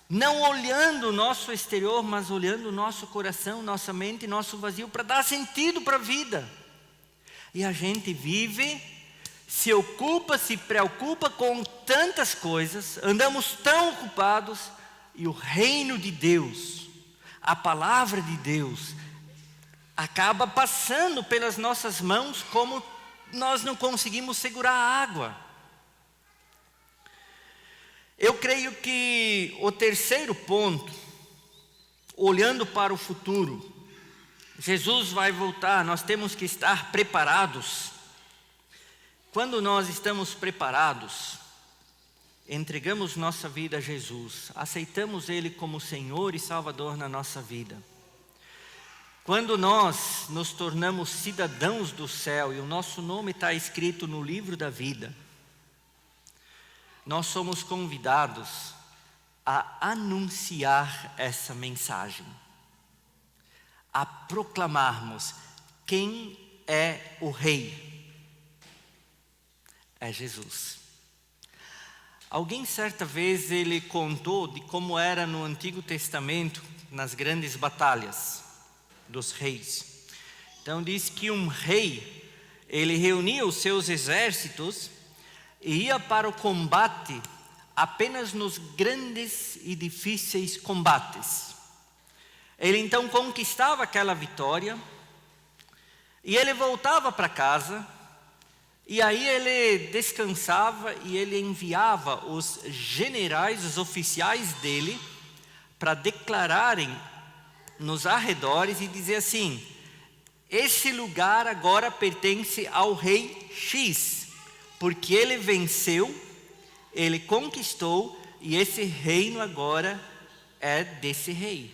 não olhando o nosso exterior, mas olhando o nosso coração, nossa mente, nosso vazio, para dar sentido para a vida. E a gente vive, se ocupa, se preocupa com tantas coisas, andamos tão ocupados, e o reino de Deus, a palavra de Deus, acaba passando pelas nossas mãos como nós não conseguimos segurar a água. Eu creio que o terceiro ponto, olhando para o futuro, Jesus vai voltar, nós temos que estar preparados. Quando nós estamos preparados, entregamos nossa vida a Jesus, aceitamos Ele como Senhor e Salvador na nossa vida. Quando nós nos tornamos cidadãos do céu e o nosso nome está escrito no livro da vida, nós somos convidados a anunciar essa mensagem, a proclamarmos quem é o Rei. É Jesus. Alguém certa vez ele contou de como era no Antigo Testamento, nas grandes batalhas dos reis. Então diz que um rei, ele reunia os seus exércitos e ia para o combate apenas nos grandes e difíceis combates. Ele então conquistava aquela vitória e ele voltava para casa, e aí ele descansava e ele enviava os generais, os oficiais dele, para declararem nos arredores e dizer assim: esse lugar agora pertence ao rei X, porque ele venceu, ele conquistou, e esse reino agora é desse rei.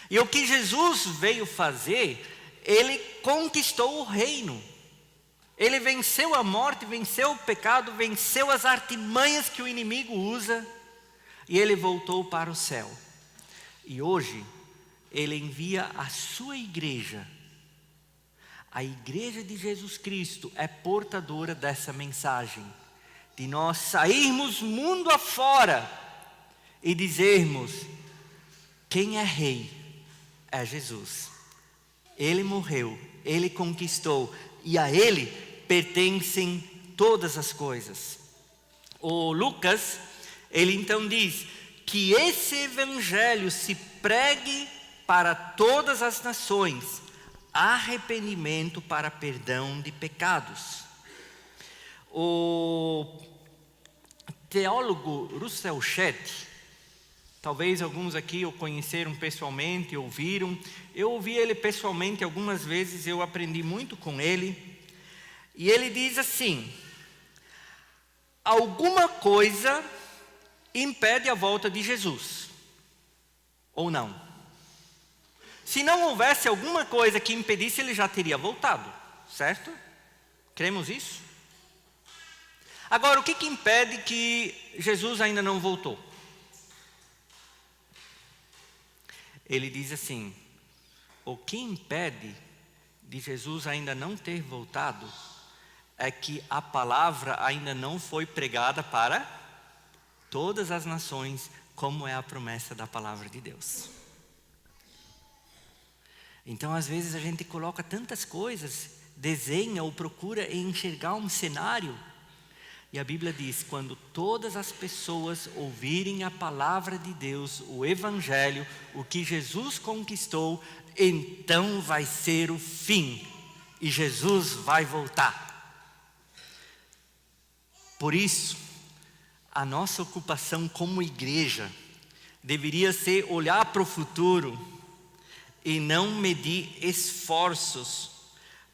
E o que Jesus veio fazer, ele conquistou o reino. Ele venceu a morte, venceu o pecado, venceu as artimanhas que o inimigo usa, e ele voltou para o céu. E hoje, ele envia a sua igreja. A igreja de Jesus Cristo é portadora dessa mensagem, de nós sairmos mundo afora e dizermos: quem é rei é Jesus. Ele morreu, ele conquistou, e a ele pertencem todas as coisas. O Lucas, ele então diz que esse evangelho se pregue para todas as nações, arrependimento para perdão de pecados. O teólogo Russell Shedd, talvez alguns aqui o conheceram pessoalmente, ouviram. Eu ouvi ele pessoalmente algumas vezes, eu aprendi muito com ele. E ele diz assim: alguma coisa impede a volta de Jesus, ou não? Se não houvesse alguma coisa que impedisse, ele já teria voltado, certo? Cremos isso? Agora, o que impede que Jesus ainda não voltou? Ele diz assim: o que impede de Jesus ainda não ter voltado é que a palavra ainda não foi pregada para todas as nações, como é a promessa da palavra de Deus. Então, às vezes a gente coloca tantas coisas, desenha ou procura enxergar um cenário. E a Bíblia diz, quando todas as pessoas ouvirem a palavra de Deus, o Evangelho, o que Jesus conquistou, então vai ser o fim. E Jesus vai voltar. Por isso, a nossa ocupação como igreja deveria ser olhar para o futuro e não medir esforços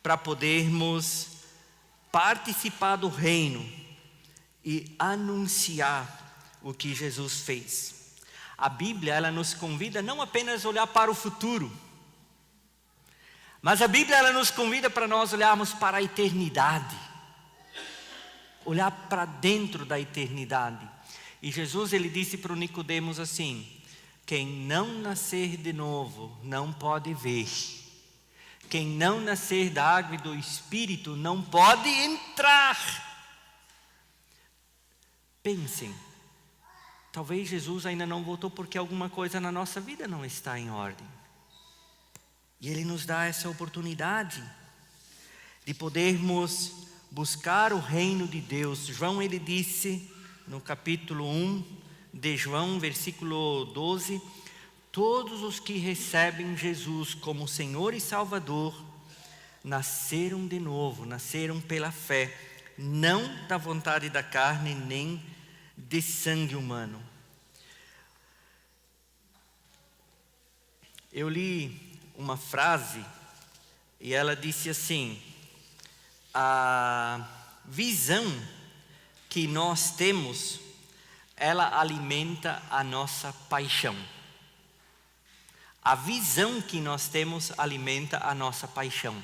para podermos participar do reino e anunciar o que Jesus fez. A Bíblia, ela nos convida não apenas a olhar para o futuro, mas a Bíblia, ela nos convida para nós olharmos para a eternidade, olhar para dentro da eternidade. E Jesus, ele disse para o Nicodemos assim: quem não nascer de novo não pode ver. Quem não nascer da água e do Espírito não pode entrar. Pensem, talvez Jesus ainda não voltou porque alguma coisa na nossa vida não está em ordem. E Ele nos dá essa oportunidade de podermos buscar o reino de Deus. João, ele disse no capítulo 1 de João, versículo 12: todos os que recebem Jesus como Senhor e Salvador nasceram de novo, nasceram pela fé, não da vontade da carne, nem de sangue humano. Eu li uma frase e ela disse assim: a visão que nós temos, ela alimenta a nossa paixão. A visão que nós temos alimenta a nossa paixão.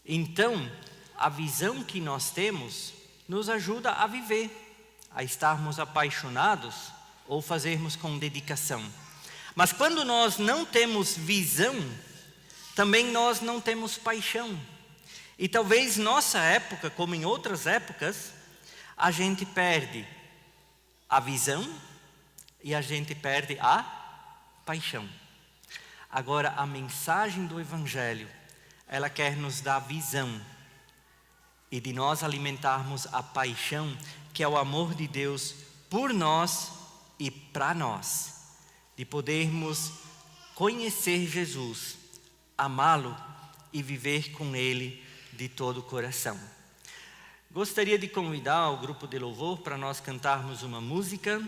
Então, a visão que nós temos nos ajuda a viver, a estarmos apaixonados ou fazermos com dedicação. Mas quando nós não temos visão, também nós não temos paixão. E talvez nossa época, como em outras épocas, a gente perde a visão e a gente perde a paixão. Agora, a mensagem do Evangelho, ela quer nos dar visão e de nós alimentarmos a paixão, que é o amor de Deus por nós e para nós, de podermos conhecer Jesus, amá-lo e viver com Ele de todo o coração. Gostaria de convidar o grupo de louvor para nós cantarmos uma música.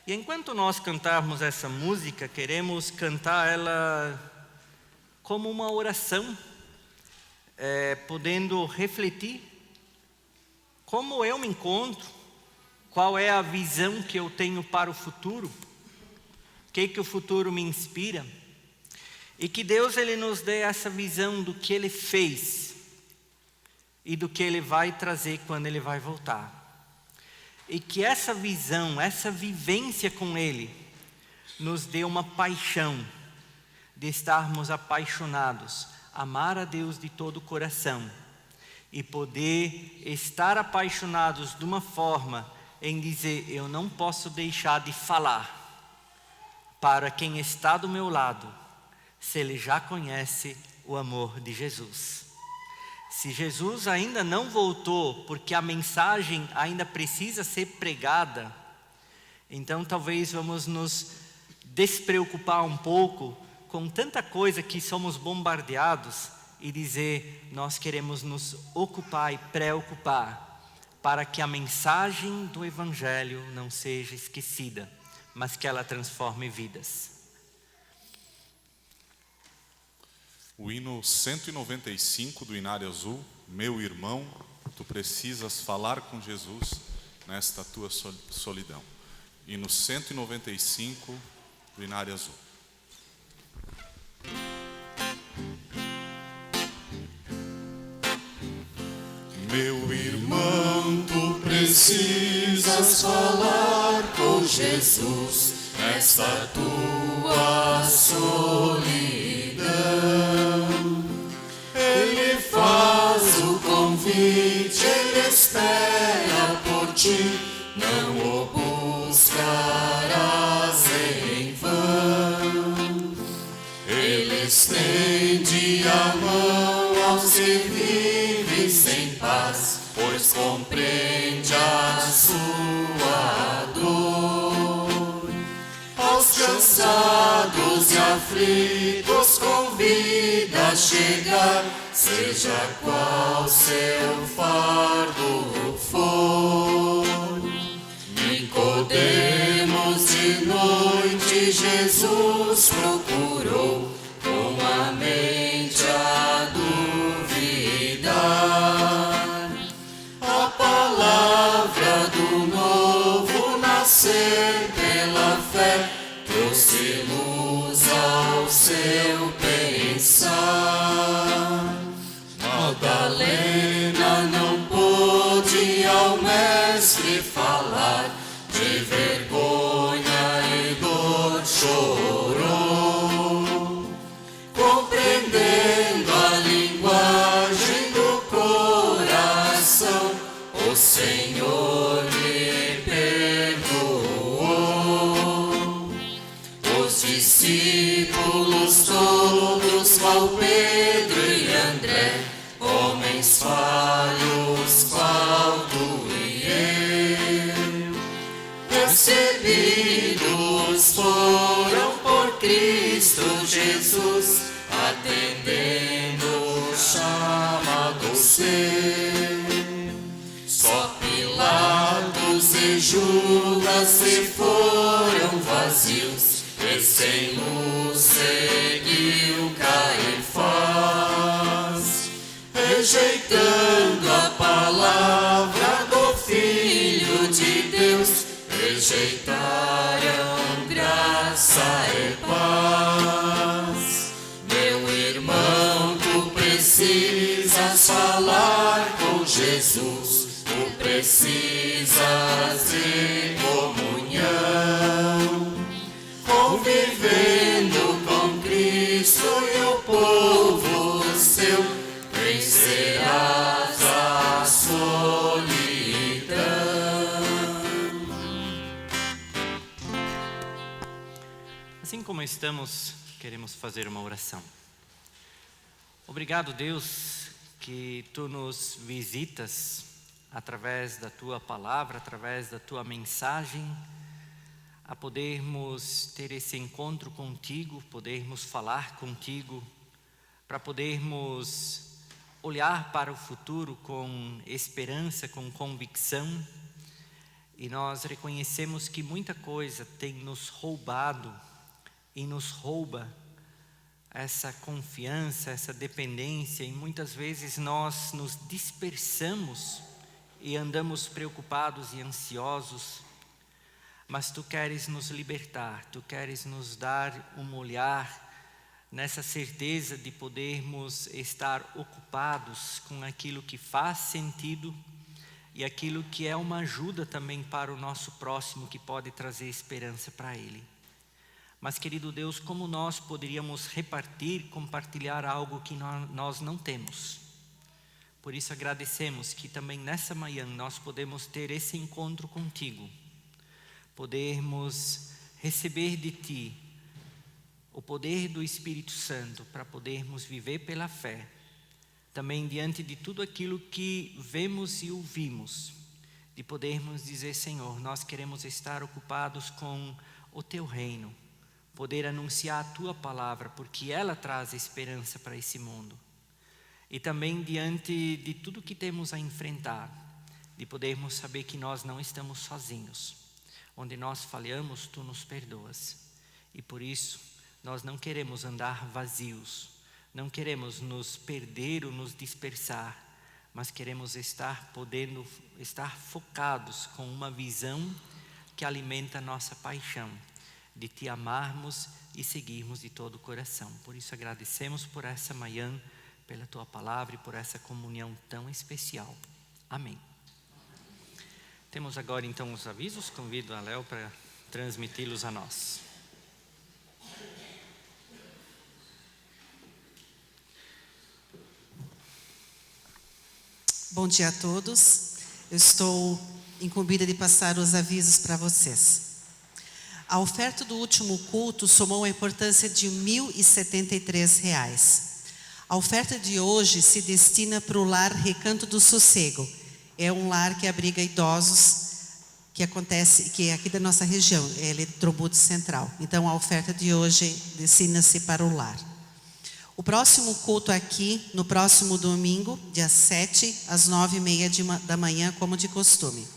E enquanto nós cantarmos essa música, queremos cantar ela como uma oração, podendo refletir como eu me encontro, qual é a visão que eu tenho para o futuro, o que o futuro me inspira. E que Deus, Ele nos dê essa visão do que Ele fez e do que Ele vai trazer quando Ele vai voltar. E que essa visão, essa vivência com Ele, nos dê uma paixão de estarmos apaixonados, amar a Deus de todo o coração e poder estar apaixonados de uma forma em dizer: eu não posso deixar de falar para quem está do meu lado, se ele já conhece o amor de Jesus. Se Jesus ainda não voltou, porque a mensagem ainda precisa ser pregada, então talvez vamos nos despreocupar um pouco com tanta coisa que somos bombardeados e dizer: nós queremos nos ocupar e preocupar para que a mensagem do Evangelho não seja esquecida, mas que ela transforme vidas. O hino 195 do Inário Azul: meu irmão, tu precisas falar com Jesus nesta tua solidão. Hino 195 do Inário Azul. Meu irmão, tu precisas falar com Jesus nesta tua solidão. Ele faz o convite, ele espera por ti não o buscarás em vão. Ele estende a mão aos que vivem sem paz, pois compreende a sua dor. Aos cansados e aflitos convida a chegar, seja qual seu fardo for. Nicodemos de noite Jesus procurou, com a mente a duvidar. A palavra do novo nascer pela fé trouxe luz ao seu pensar. Madalena não pôde ao mestre falar, de vergonha e dor chorou, compreendendo a linguagem do coração, o Senhor lhe perdoou. Os discípulos todos, qual Pedro e André, homens falhos, qual tu e eu, recebidos foram por Cristo Jesus, atendendo o chamado seu. Só Pilatos e Judas se foram vazios, e sem luz seguiu Caifás, rejeitando a palavra do Filho de Deus, rejeitaram graça e paz. Meu irmão, tu precisas falar com Jesus, tu precisas de comunhão, convivendo com Cristo e o povo seu, vencerás a solidão. Assim como estamos, queremos fazer uma oração. Obrigado, Deus, que Tu nos visitas através da Tua palavra, através da Tua mensagem, a podermos ter esse encontro contigo, podermos falar contigo, para podermos olhar para o futuro com esperança, com convicção. E nós reconhecemos que muita coisa tem nos roubado e nos rouba essa confiança, essa dependência, e muitas vezes nós nos dispersamos e andamos preocupados e ansiosos. Mas Tu queres nos libertar, Tu queres nos dar um olhar nessa certeza de podermos estar ocupados com aquilo que faz sentido e aquilo que é uma ajuda também para o nosso próximo, que pode trazer esperança para ele. Mas, querido Deus, como nós poderíamos compartilhar algo que nós não temos? Por isso agradecemos que também nessa manhã nós podemos ter esse encontro contigo, podermos receber de Ti o poder do Espírito Santo para podermos viver pela fé, também diante de tudo aquilo que vemos e ouvimos, de podermos dizer: Senhor, nós queremos estar ocupados com o Teu reino, poder anunciar a Tua palavra, porque ela traz esperança para esse mundo. E também diante de tudo que temos a enfrentar, de podermos saber que nós não estamos sozinhos. Onde nós falhamos, Tu nos perdoas. E por isso, nós não queremos andar vazios, não queremos nos perder ou nos dispersar, mas queremos podendo estar focados com uma visão que alimenta a nossa paixão, de Te amarmos e seguirmos de todo o coração. Por isso agradecemos por essa manhã, pela Tua palavra e por essa comunhão tão especial. Amém. Temos agora então os avisos, convido a Léo para transmiti-los a nós. Bom dia a todos. Eu estou incumbida de passar os avisos para vocês. A oferta do último culto somou a importância de R$ 1.073. A oferta de hoje se destina para o lar Recanto do Sossego. É um lar que abriga idosos, que é aqui da nossa região, é Eletrobuto Central. Então, a oferta de hoje destina-se para o lar. O próximo culto aqui, no próximo domingo, dia 7, às 9h30 da manhã, como de costume.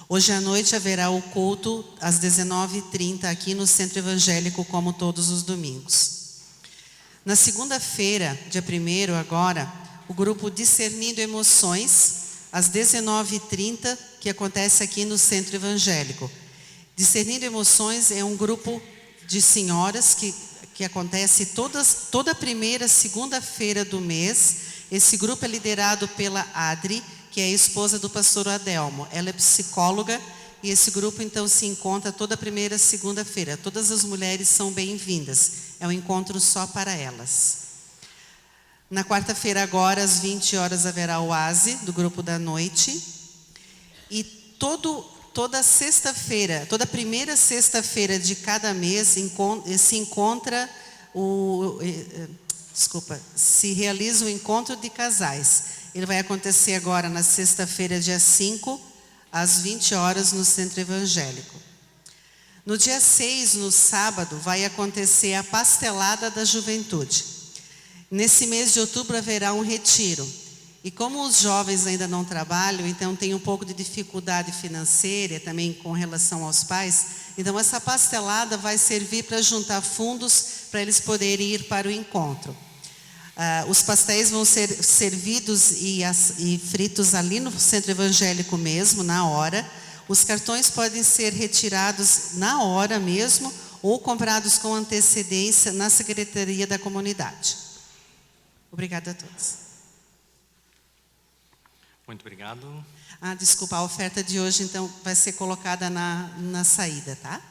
Hoje à noite haverá o culto às 19h30 aqui no Centro Evangélico, como todos os domingos. Na segunda-feira, dia 1º agora, o grupo Discernindo Emoções, às 19h30, que acontece aqui no Centro Evangélico. Discernindo Emoções é um grupo de senhoras que acontece toda primeira segunda-feira do mês. Esse grupo é liderado pela Adri, que é a esposa do pastor Adelmo. Ela é psicóloga e esse grupo então se encontra toda primeira segunda-feira. Todas as mulheres são bem-vindas. É um encontro só para elas. Na quarta-feira agora, às 20 horas, haverá o ASE, do grupo da noite. E toda sexta-feira, toda primeira sexta-feira de cada mês se realiza o encontro de casais. Ele vai acontecer agora na sexta-feira, dia 5, às 20 horas, no Centro Evangélico. No dia 6, no sábado, vai acontecer a Pastelada da Juventude. Nesse mês de outubro haverá um retiro. E como os jovens ainda não trabalham, então tem um pouco de dificuldade financeira, também com relação aos pais, então essa pastelada vai servir para juntar fundos para eles poderem ir para o encontro. Os pastéis vão ser servidos e fritos ali no Centro Evangélico mesmo, na hora. Os cartões podem ser retirados na hora mesmo ou comprados com antecedência na Secretaria da Comunidade. Obrigada a todos. Muito obrigado. Desculpa, a oferta de hoje então vai ser colocada na saída, tá?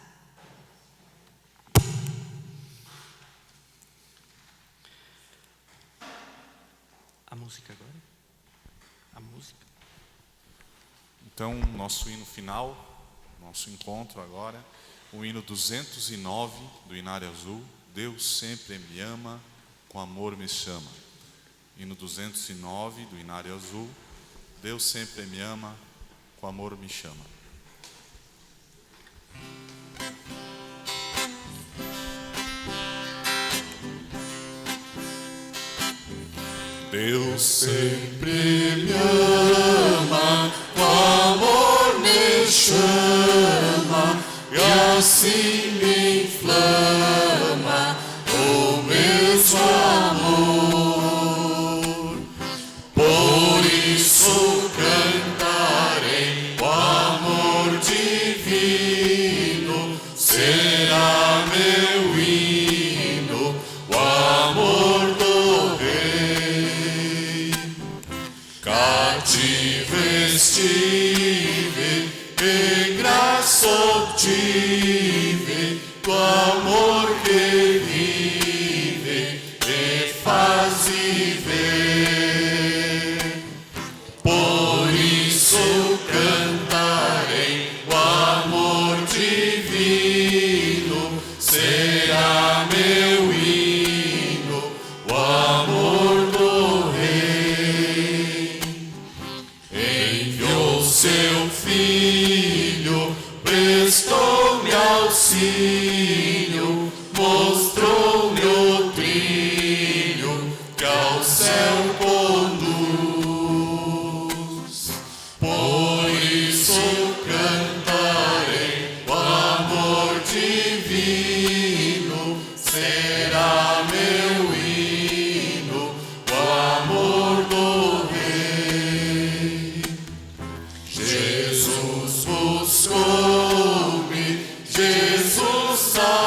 A música agora? A música. Então, nosso hino final, nosso encontro agora, o hino 209 do Inário Azul, Deus sempre me ama, com amor me chama. Hino 209 do Inário Azul, Deus sempre me ama, com amor me chama. Deus sempre me ama, com amor me chama, e assim me inflama o mesmo amor. Por isso cantarei o amor divino, será meu hino, o amor do Rei. Cativo estive, em graça obtive, do amor que vive e faz viver. Por isso cantarei o amor divino, será meu hino, o amor do Rei. Enviou seu Filho, prestou-me auxílio, mostrou-me o trilho que ao céu conduz. Por isso cantarei o amor divino, será meu hino, o amor do Rei. Jesus buscou-me, Jesus salvou.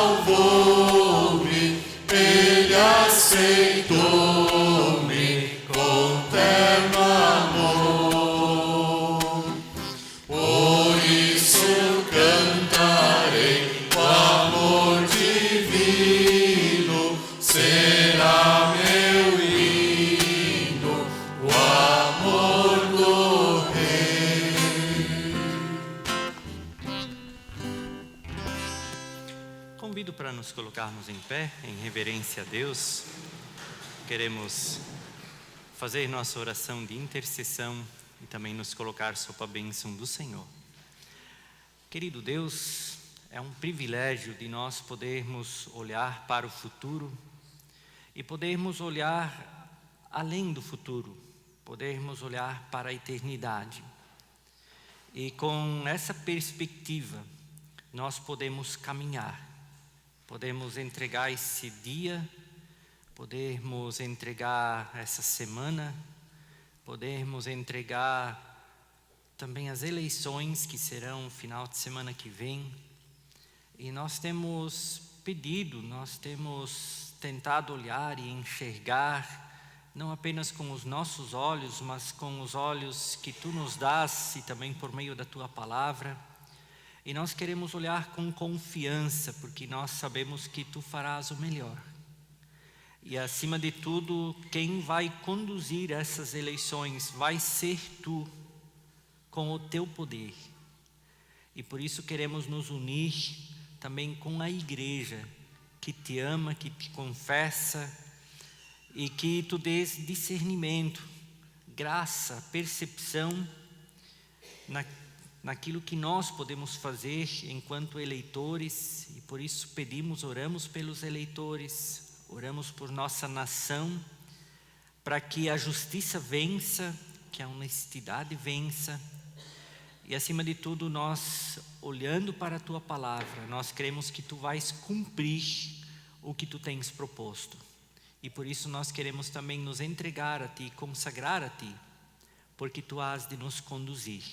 convido para nos colocarmos em pé, em reverência a Deus. Queremos fazer nossa oração de intercessão e também nos colocar sob a bênção do Senhor. Querido Deus, é um privilégio de nós podermos olhar para o futuro e podermos olhar além do futuro, podermos olhar para a eternidade. E com essa perspectiva, nós podemos caminhar, podemos entregar esse dia, podemos entregar essa semana, podemos entregar também as eleições que serão no final de semana que vem. E nós temos pedido, nós temos tentado olhar e enxergar, não apenas com os nossos olhos, mas com os olhos que Tu nos dás e também por meio da Tua palavra. E nós queremos olhar com confiança, porque nós sabemos que Tu farás o melhor. E acima de tudo, quem vai conduzir essas eleições vai ser Tu, com o Teu poder. E por isso queremos nos unir também com a igreja que Te ama, que Te confessa, e que Tu dês discernimento, graça, percepção naquilo que nós podemos fazer enquanto eleitores. E por isso pedimos, oramos pelos eleitores, oramos por nossa nação, para que a justiça vença, que a honestidade vença. E acima de tudo, nós, olhando para a Tua palavra, nós cremos que Tu vais cumprir o que Tu tens proposto. E por isso nós queremos também nos entregar a Ti, consagrar a Ti, porque Tu has de nos conduzir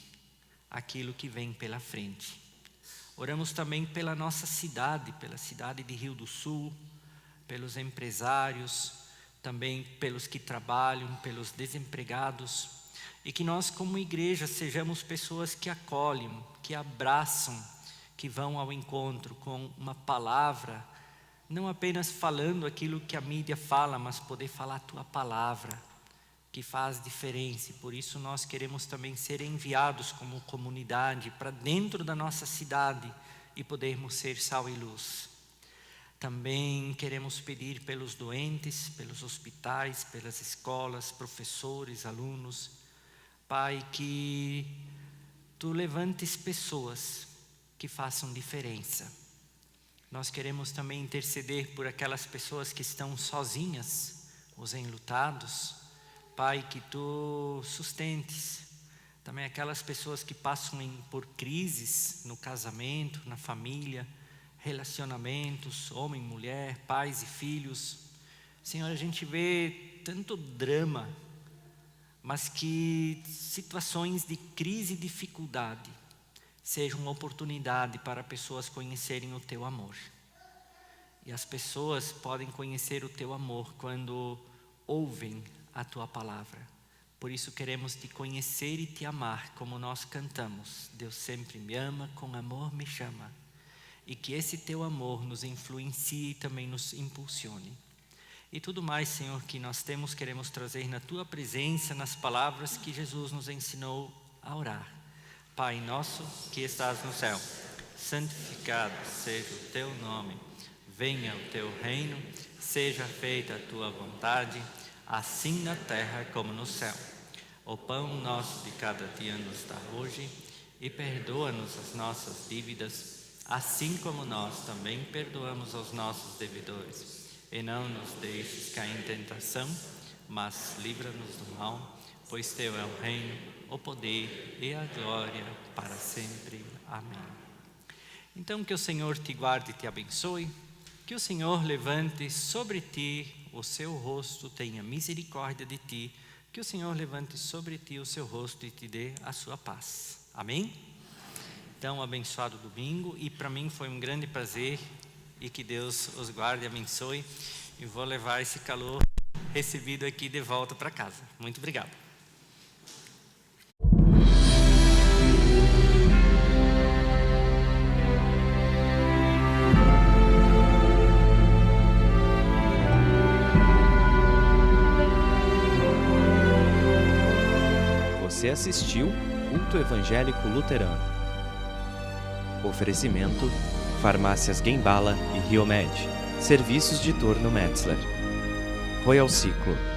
aquilo que vem pela frente. Oramos também pela nossa cidade, pela cidade de Rio do Sul, pelos empresários, também pelos que trabalham, pelos desempregados, e que nós como igreja sejamos pessoas que acolhem, que abraçam, que vão ao encontro com uma palavra, não apenas falando aquilo que a mídia fala, mas poder falar a Tua palavra, que faz diferença. E por isso nós queremos também ser enviados como comunidade para dentro da nossa cidade e podermos ser sal e luz. Também queremos pedir pelos doentes, pelos hospitais, pelas escolas, professores, alunos. Pai, que Tu levantes pessoas que façam diferença. Nós queremos também interceder por aquelas pessoas que estão sozinhas, os enlutados. Pai, que Tu sustentes também aquelas pessoas que passam por crises no casamento, na família, relacionamentos, homem, mulher, pais e filhos. Senhor, a gente vê tanto drama, mas que situações de crise e dificuldade sejam uma oportunidade para pessoas conhecerem o Teu amor. E as pessoas podem conhecer o Teu amor quando ouvem a Tua palavra. Por isso queremos Te conhecer e Te amar, como nós cantamos. Deus sempre me ama, com amor me chama. E que esse Teu amor nos influencie e também nos impulsione. E tudo mais, Senhor, que nós temos, queremos trazer na Tua presença, nas palavras que Jesus nos ensinou a orar. Pai nosso que estás no céu, santificado seja o Teu nome. Venha o Teu reino, seja feita a Tua vontade, assim na terra como no céu. O pão nosso de cada dia nos dá hoje, e perdoa-nos as nossas dívidas, assim como nós também perdoamos aos nossos devedores. E não nos deixes cair em tentação, mas livra-nos do mal, pois Teu é o reino, o poder e a glória para sempre. Amém. Então que o Senhor te guarde e te abençoe, que o Senhor levante sobre ti o seu rosto, tenha misericórdia de ti, que o Senhor levante sobre ti o seu rosto e te dê a sua paz. Amém? Então, abençoado domingo, e para mim foi um grande prazer, e que Deus os guarde e abençoe, e vou levar esse calor recebido aqui de volta para casa. Muito obrigado. Você assistiu Culto Evangélico Luterano. Oferecimento Farmácias Gembala e Riomed. Serviços de torno Metzler. Royal Ciclo.